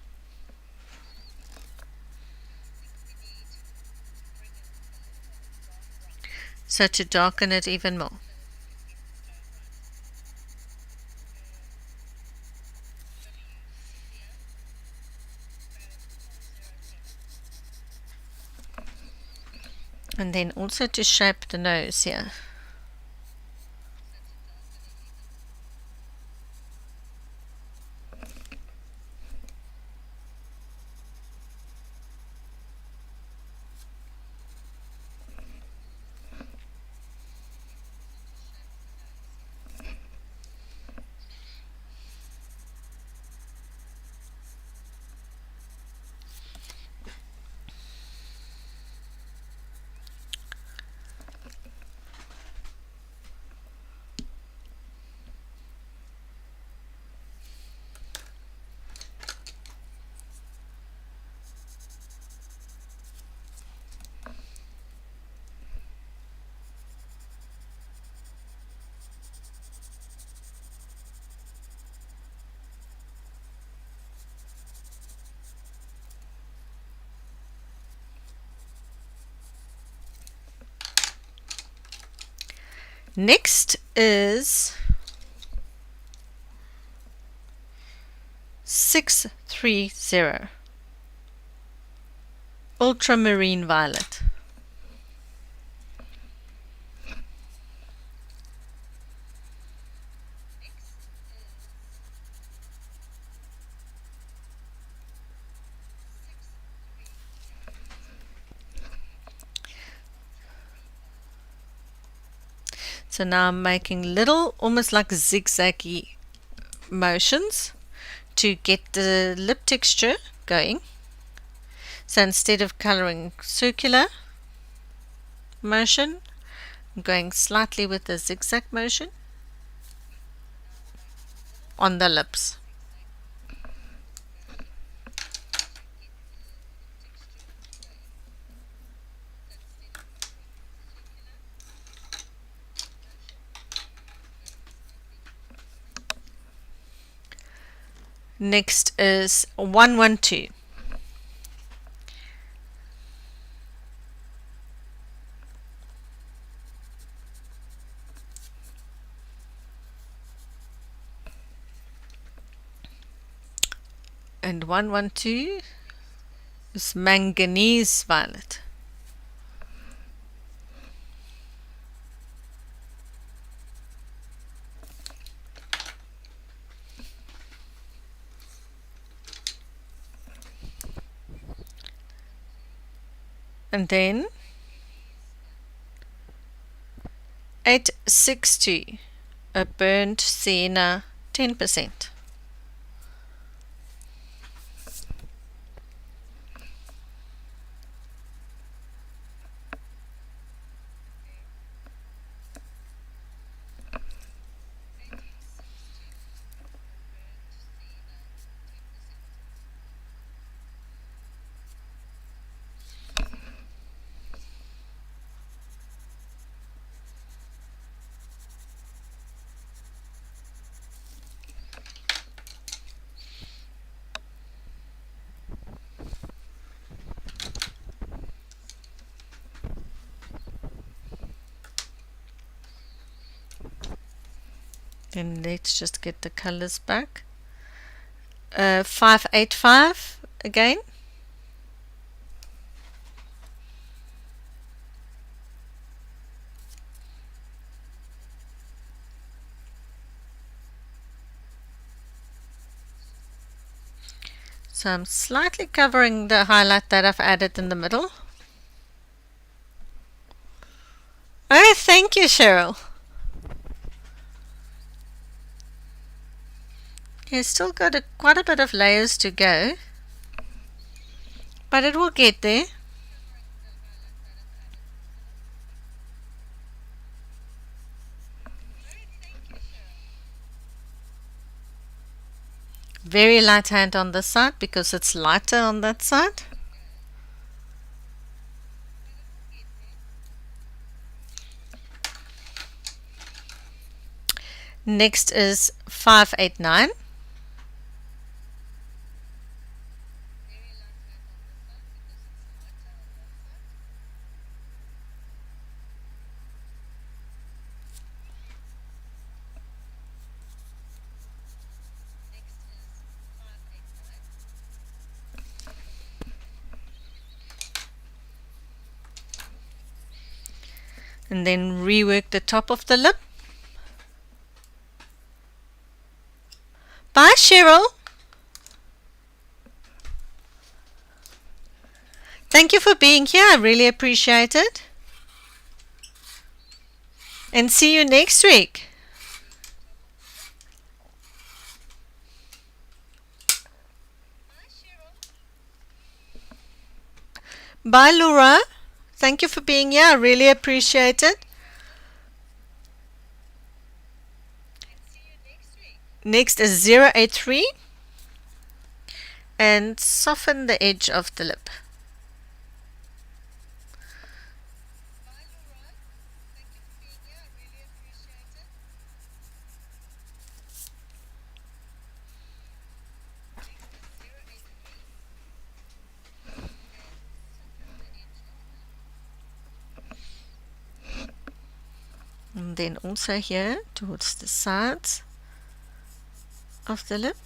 So to darken it even more. And then also to shape the nose here. Next is 630 Ultramarine Violet. So now I'm making little, almost like zigzaggy motions to get the lip texture going. So instead of coloring circular motion, I'm going slightly with a zigzag motion on the lips. Next is 112. And 112 is manganese violet. And then 860, a burnt sienna 10%. And let's just get the colors back. 585 again. So I'm slightly covering the highlight that I've added in the middle. Oh, thank you, Cheryl. You've still got quite a bit of layers to go, but it will get there. Very light hand on this side because it's lighter on that side. Next is 589. And then rework the top of the lip. Bye, Cheryl. Thank you for being here. I really appreciate it. And see you next week. Bye, Laura. Thank you for being here. I really appreciate it. Next is 083. And soften the edge of the lip. And then also here towards the sides of the lip.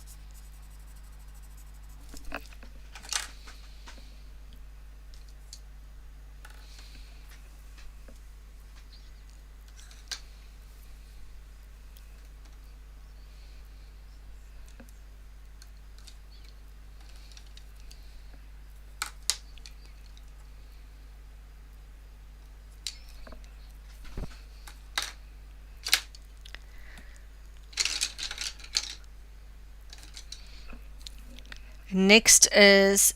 Next is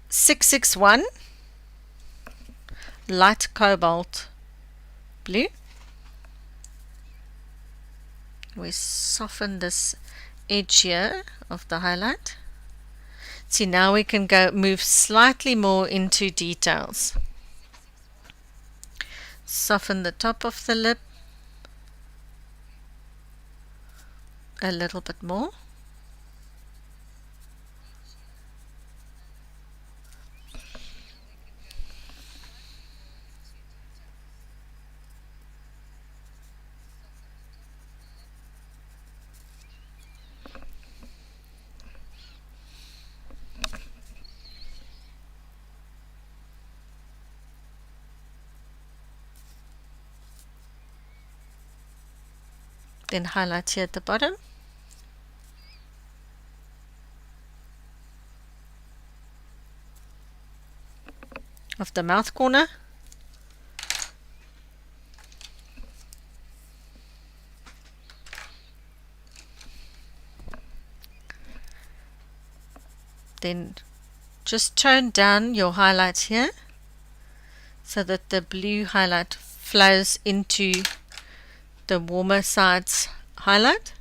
661, light cobalt blue. We soften this edge here of the highlight. See, now we can move slightly more into details. Soften the top of the lip a little bit more. Then highlight here at the bottom. Of the mouth corner. Then just tone down your highlights here so that the blue highlight flows into the warmer sides highlight.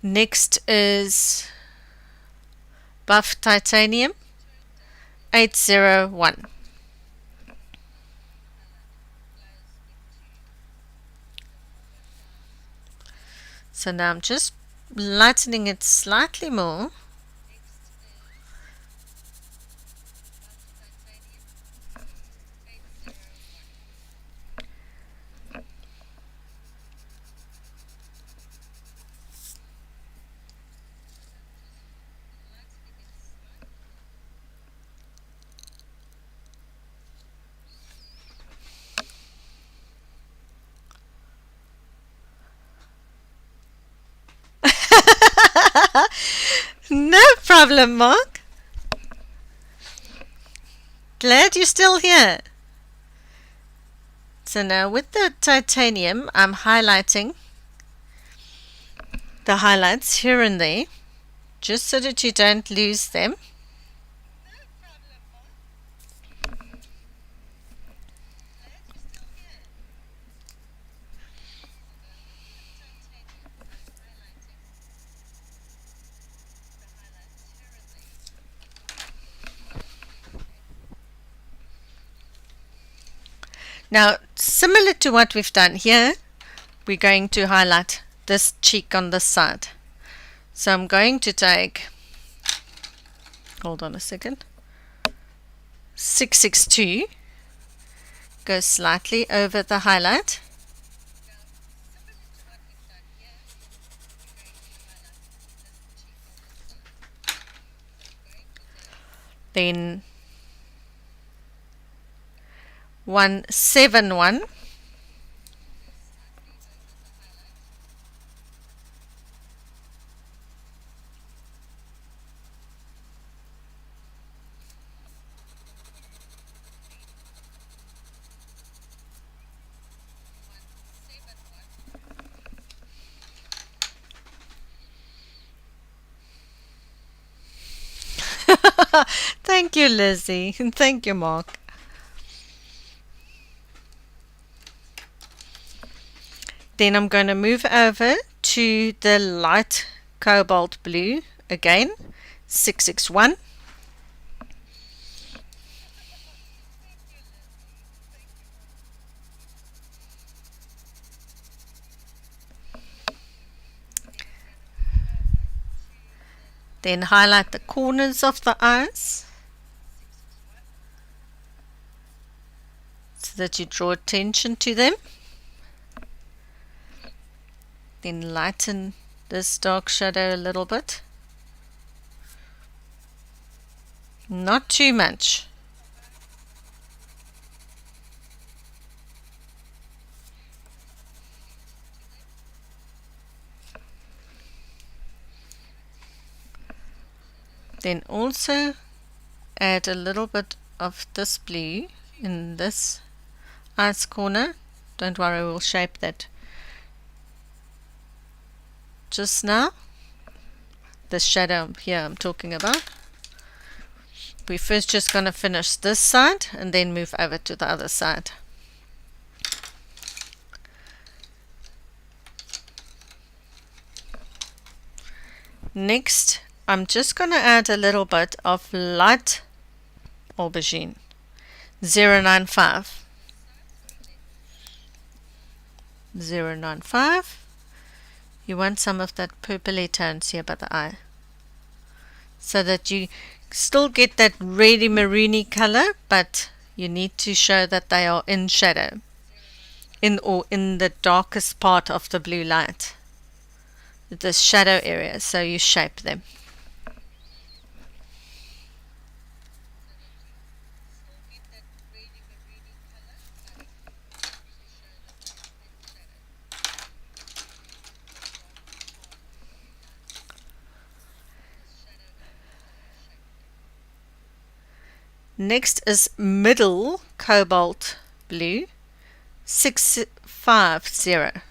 Next is Buff Titanium 801. So now I'm just lightening it slightly more. No problem, Mark. Glad you're still here. So now with the titanium, I'm highlighting the highlights here and there, just so that you don't lose them. Now, similar to what we've done here, we're going to highlight this cheek on this side. So I'm going to take, hold on a second, 662, go slightly over the highlight. Then 171, thank you, Lizzie. Thank you, Mark. Then I'm going to move over to the light cobalt blue again, 661. Then highlight the corners of the eyes so that you draw attention to them. Then lighten this dark shadow a little bit. Not too much. Then also add a little bit of this blue in this eyes corner. Don't worry, we'll shape that just now. The shadow here I'm talking about. We're first just going to finish this side and then move over to the other side. Next, I'm just going to add a little bit of light aubergine, 095. 095. You want some of that purpley tones here by the eye, so that you still get that reddy maroony color, but you need to show that they are in shadow, in the darkest part of the blue light, the shadow area, so you shape them. Next is middle cobalt blue, 650.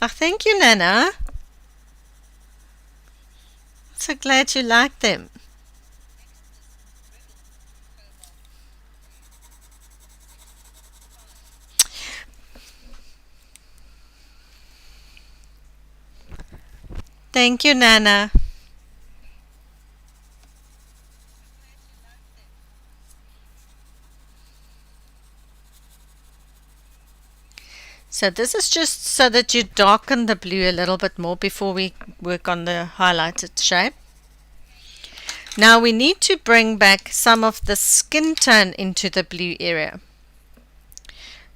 Oh, thank you, Nana. So glad you like them. Thank you, Nana. So this is just so that you darken the blue a little bit more before we work on the highlighted shape. Now we need to bring back some of the skin tone into the blue area.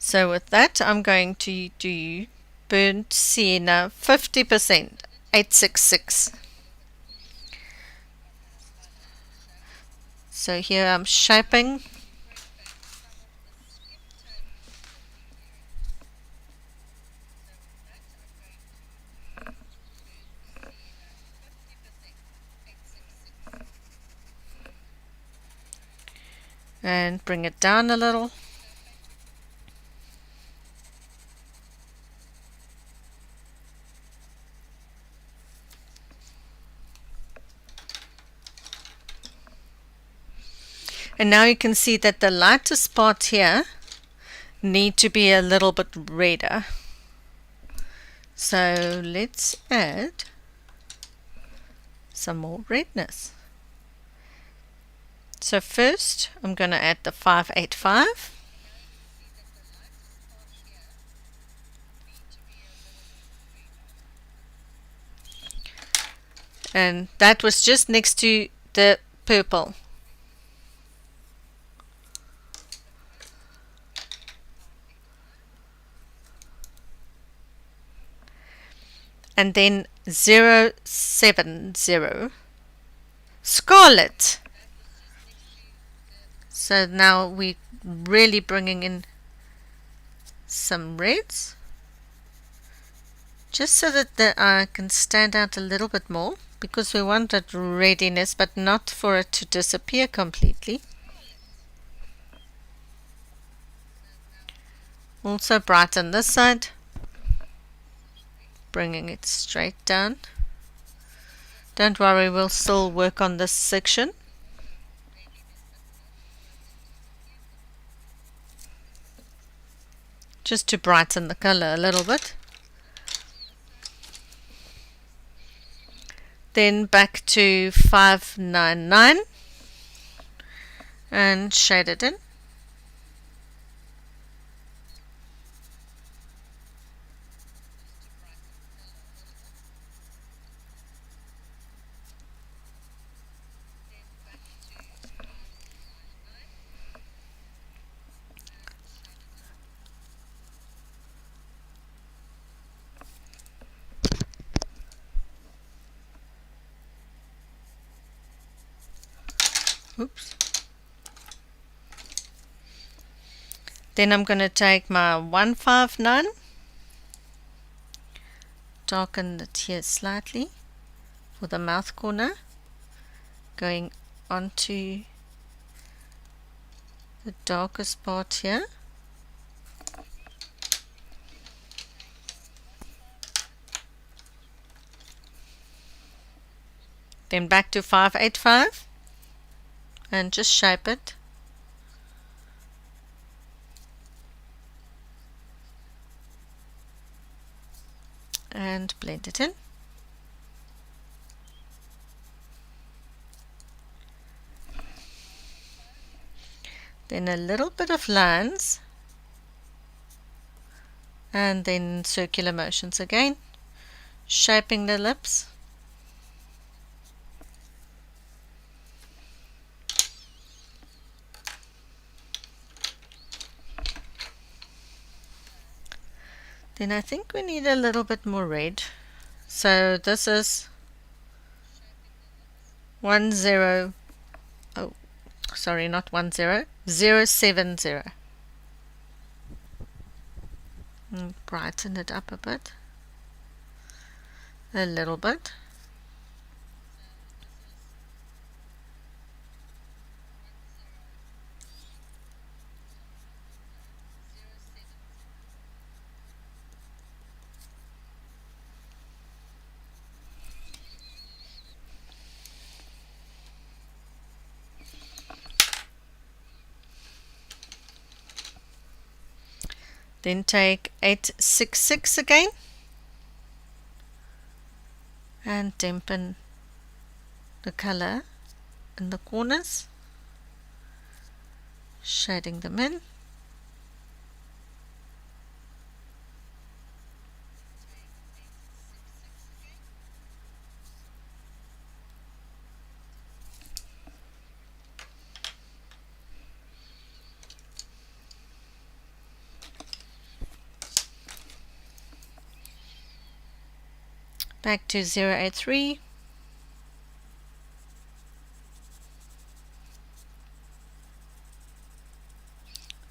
So with that, I'm going to do burnt sienna 50%, 866. So here I'm shaping. And bring it down a little. And now you can see that the lightest part here need to be a little bit redder. So let's add some more redness. So first I'm going to add the 585. And that was just next to the purple. And then 070 Scarlet. So now we're really bringing in some reds, just so that the eye can stand out a little bit more, because we want that readiness, but not for it to disappear completely. Also brighten this side, bringing it straight down. Don't worry, we'll still work on this section. Just to brighten the color a little bit. Then back to 599 and shade it in. Oops. Then I'm going to take my 159, darken it here slightly for the mouth corner, going onto the darkest part here. Then back to 585 and just shape it. And blend it in. Then a little bit of lines and then circular motions again, shaping the lips. Then I think we need a little bit more red. So this is 10, oh sorry, not 10, 070. And brighten it up a bit. A little bit. Then take 866 again and dampen the color in the corners, shading them in. Back to 083.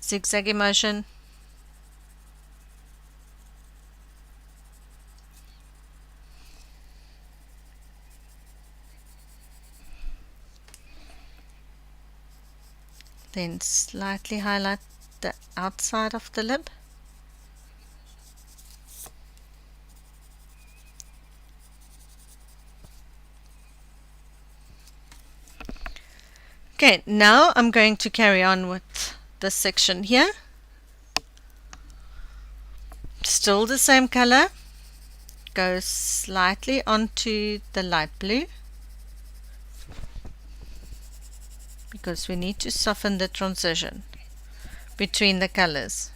Zigzag motion. Then slightly highlight the outside of the lip. Okay, now I'm going to carry on with this section here. Still the same color. Go slightly onto the light blue. because we need to soften the transition between the colors.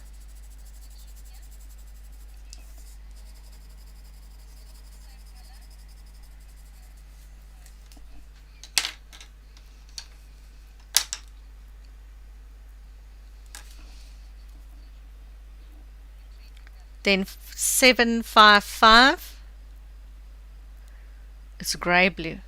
Then 755 is grey blue.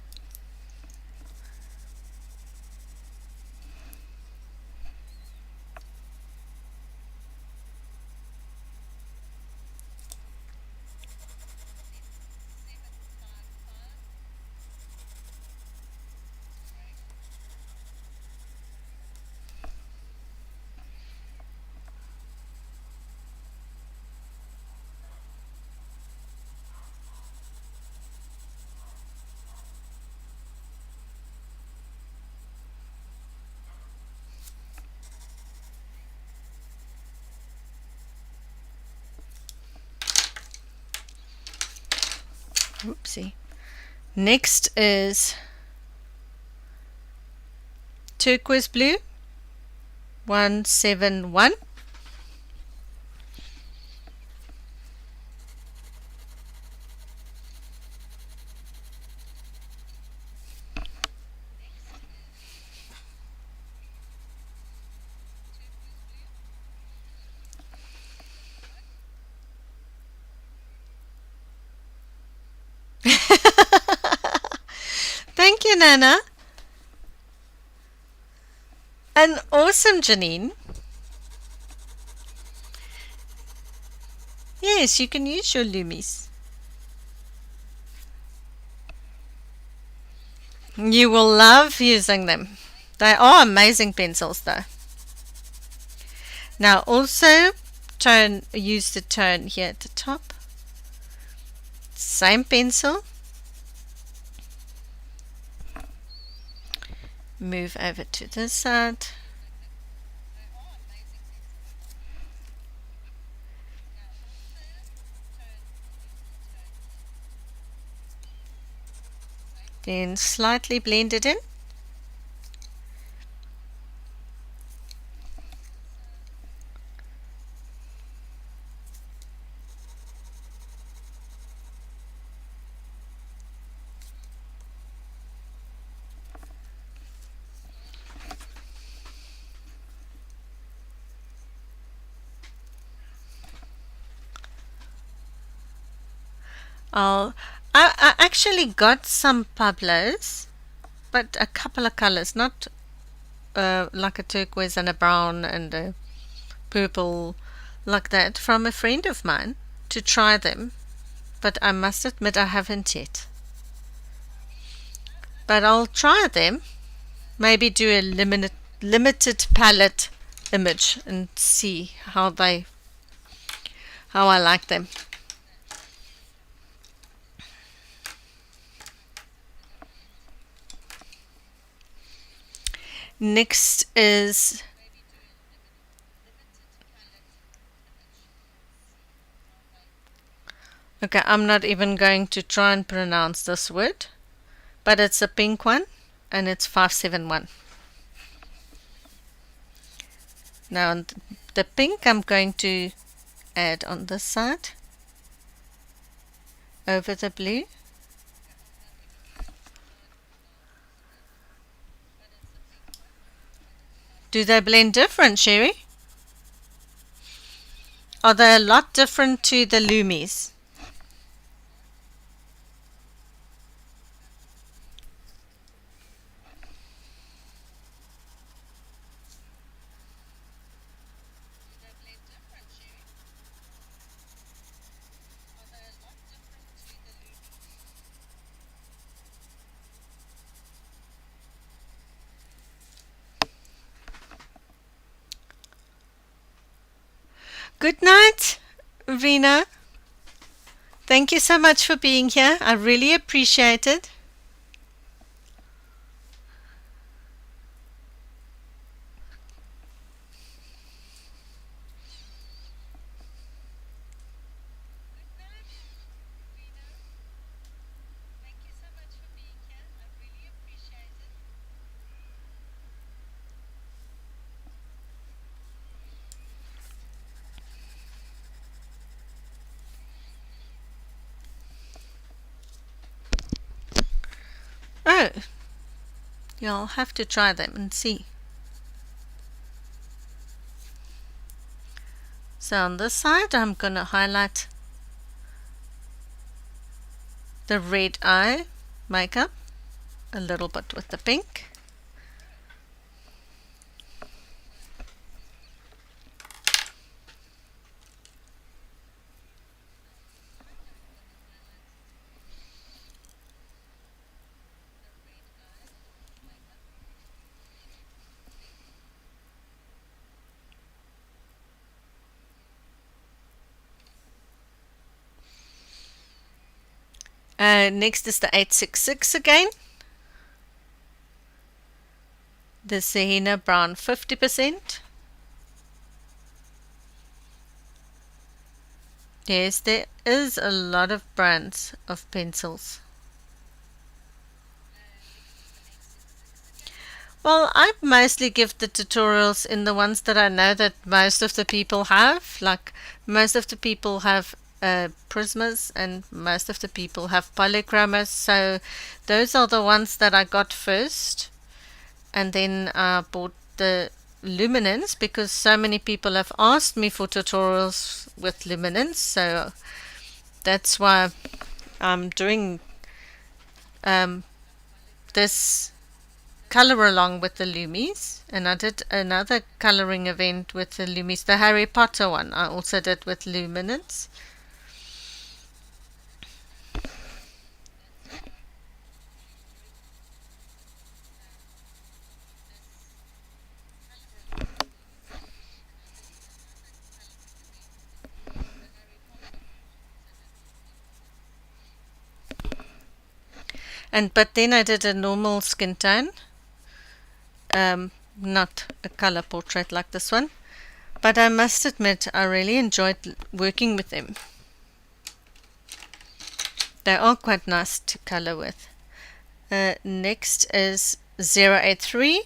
Oopsie. Next is turquoise blue, 171. Thank you, Nana. And awesome, Janine. Yes, you can use your Lumis. You will love using them. They are amazing pencils though. Now also use the tone here at the top. Same pencil. Move over to this side. Then slightly blend it in. I actually got some Pablos, but a couple of colors, not like a turquoise and a brown and a purple like that, from a friend of mine to try them. But I must admit I haven't yet. But I'll try them. Maybe do a limited palette image and see how I like them. Next is okay, I'm not even going to try and pronounce this word, but it's a pink one and it's 571. Now the pink I'm going to add on this side over the blue. Do they blend different, Sherry? Are they a lot different to the Lumis? Good night, Rena. Thank you so much for being here. I really appreciate it. know. Yeah, I'll have to try them and see. So on this side, I'm going to highlight the red eye makeup a little bit with the pink. Next is the 866 again. The Sienna Brown 50%. Yes, there is a lot of brands of pencils. Well, I mostly give the tutorials in the ones that I know that most of the people have. Like most of the people have prismas and most of the people have polychromas. So those are the ones that I got first. And then I bought the Luminance because so many people have asked me for tutorials with Luminance. So that's why I'm doing this color along with the Lumies, and I did another coloring event with the Lumies, the Harry Potter one I also did with Luminance. But then I did a normal skin tone, not a color portrait like this one. But I must admit, I really enjoyed working with them. They are quite nice to color with. Next is 083.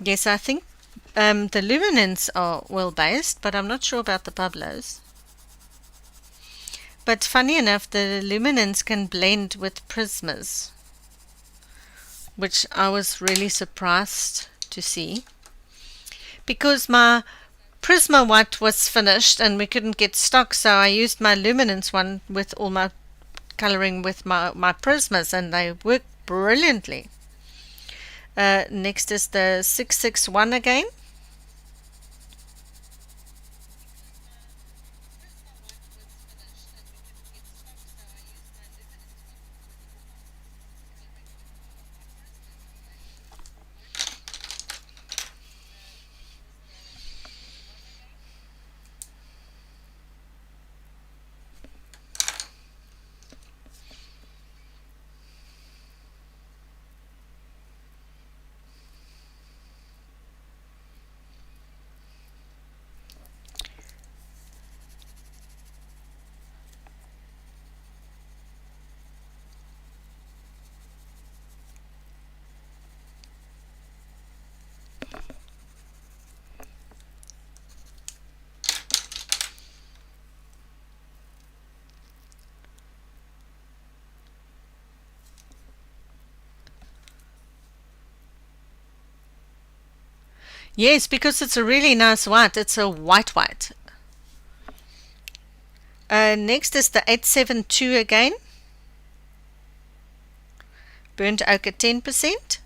Yes, I think the Luminance are well based, but I'm not sure about the Pablos. But funny enough, the Luminance can blend with prismas, which I was really surprised to see. Because my Prisma white was finished and we couldn't get stock, so I used my Luminance one with all my coloring with my prismas, and they work brilliantly. Next is the 661 again. Yes, because it's a really nice white. It's a white. Next is the 872 again. Burnt ochre 10%.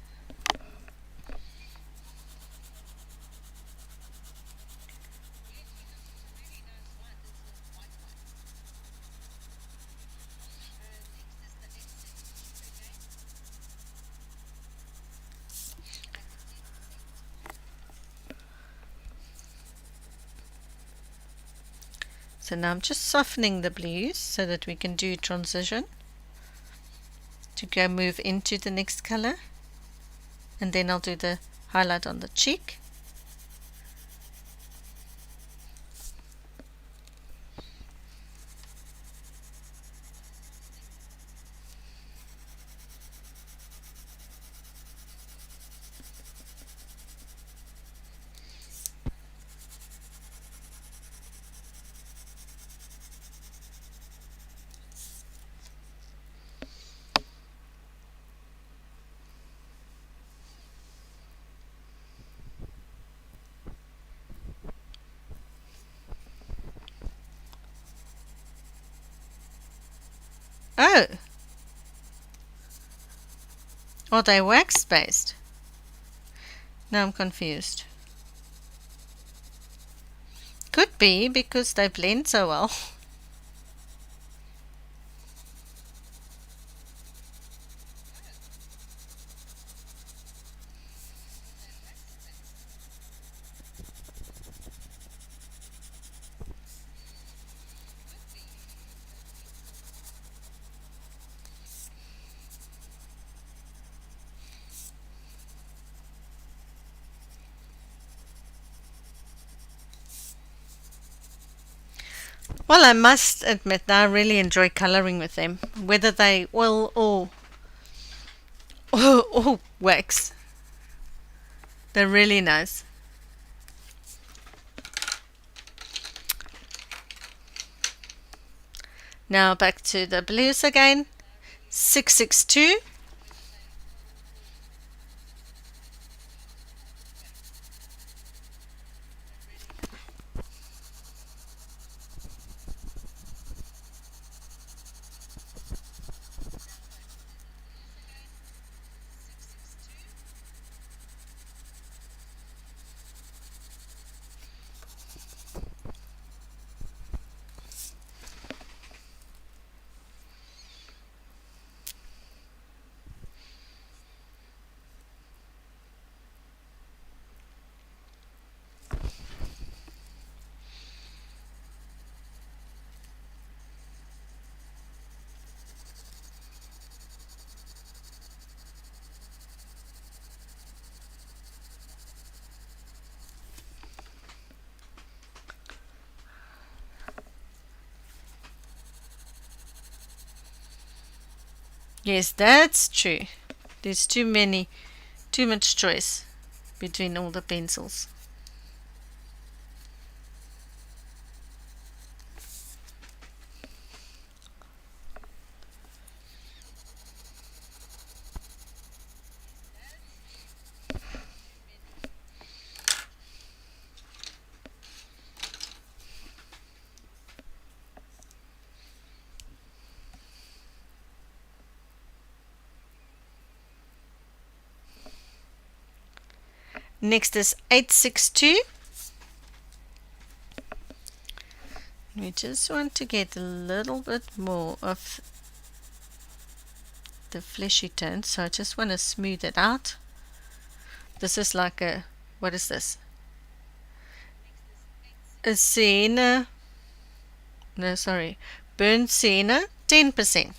So now I'm just softening the blues so that we can do transition to go move into the next color, and then I'll do the highlight on the cheek. Oh, are they wax based? Now I'm confused. Could be because they blend so well. Well, I must admit that I really enjoy coloring with them, whether they oil or wax. They're really nice. Now back to the blues again. 662. Yes, that's true. There's too much choice between all the pencils. Next is 862. We just want to get a little bit more of the fleshy tone, so I just want to smooth it out. This is like a, what is this? A Sienna, no sorry, burnt Sienna, 10%.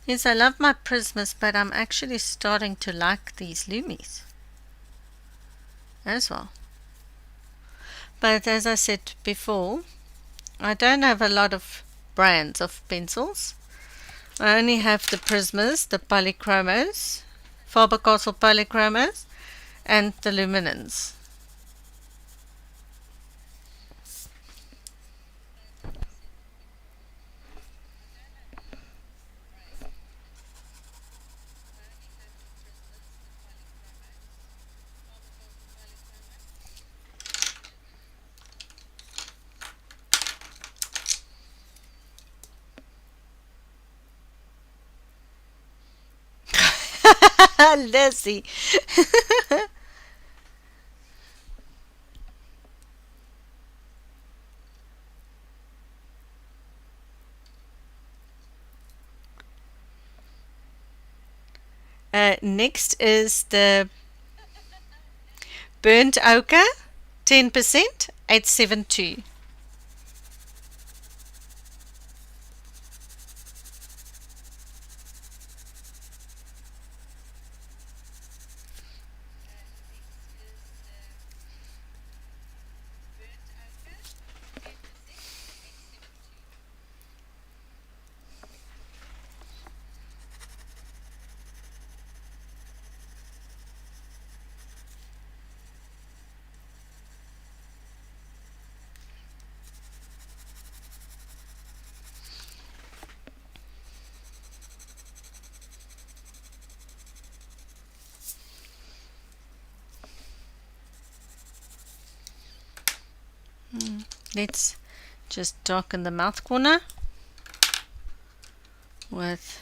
Yes, I love my Prismas, but I'm actually starting to like these Lumis as well. But as I said before, I don't have a lot of brands of pencils. I only have the Prismas, the Polychromos, Faber-Castell Polychromos, and the Luminance. Lizzie. Next is the burnt ochre, 10%, 872. Let's just darken the mouth corner with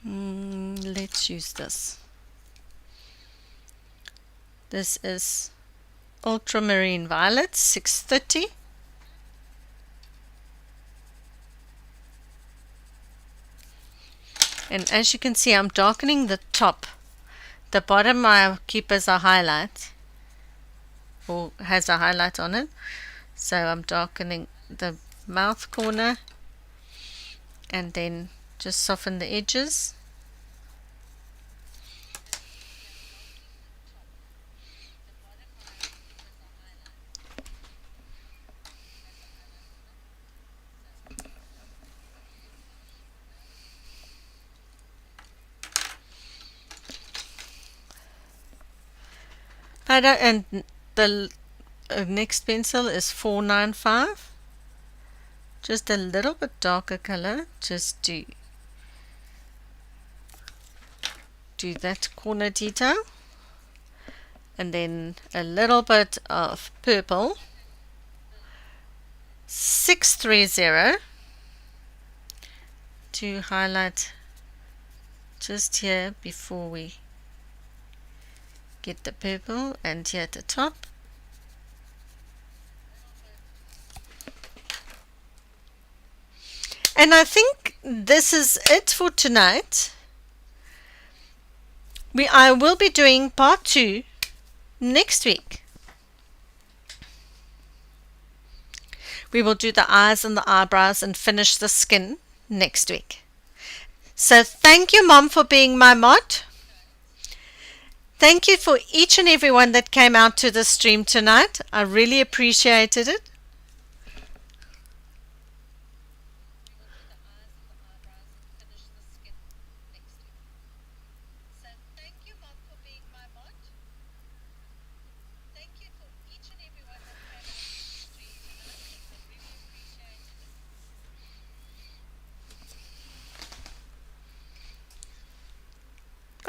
let's use this. This is Ultramarine Violet 630. And as you can see, I'm darkening the top. The bottom I keep as a highlight, or has a highlight on it. So I'm darkening the mouth corner and then just soften the edges. And the next pencil is 495. Just a little bit darker color, just to do that corner detail. And then a little bit of purple, 630, to highlight just here before we get the purple, and here at the top. And I think this is it for tonight. I will be doing part 2 next week. We will do the eyes and the eyebrows and finish the skin next week. So thank you, Mom, for being my mod. Thank you for each and every one that came out to the stream tonight. I really appreciated it.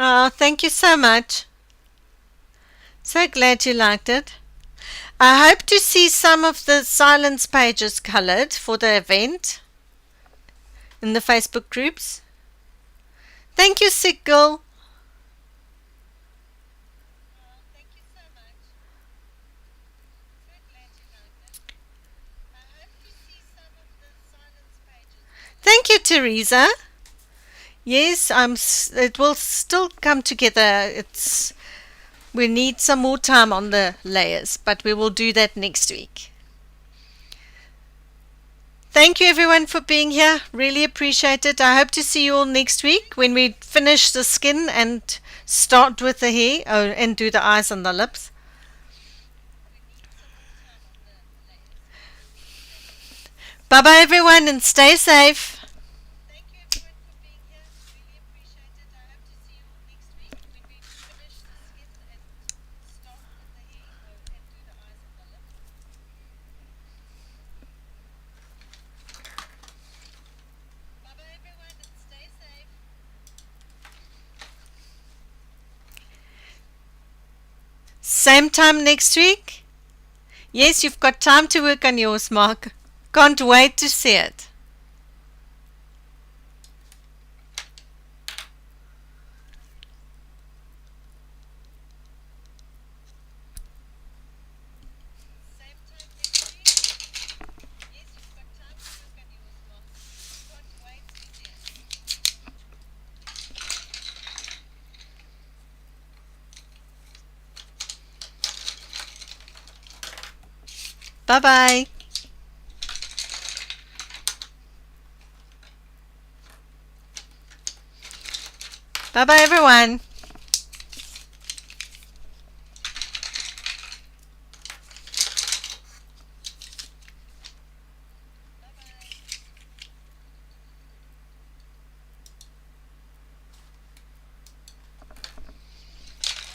Oh, thank you so much. So glad you liked it. I hope to see some of the silence pages colored for the event in the Facebook groups. Thank you, Sick Girl. Thank you, Teresa. Yes, it will still come together. We need some more time on the layers, but we will do that next week. Thank you everyone for being here. Really appreciate it. I hope to see you all next week when we finish the skin and start with the hair and do the eyes and the lips. Bye bye everyone, and stay safe. Same time next week? Yes, you've got time to work on yours, Mark. Can't wait to see it. Bye-bye. Bye-bye, everyone.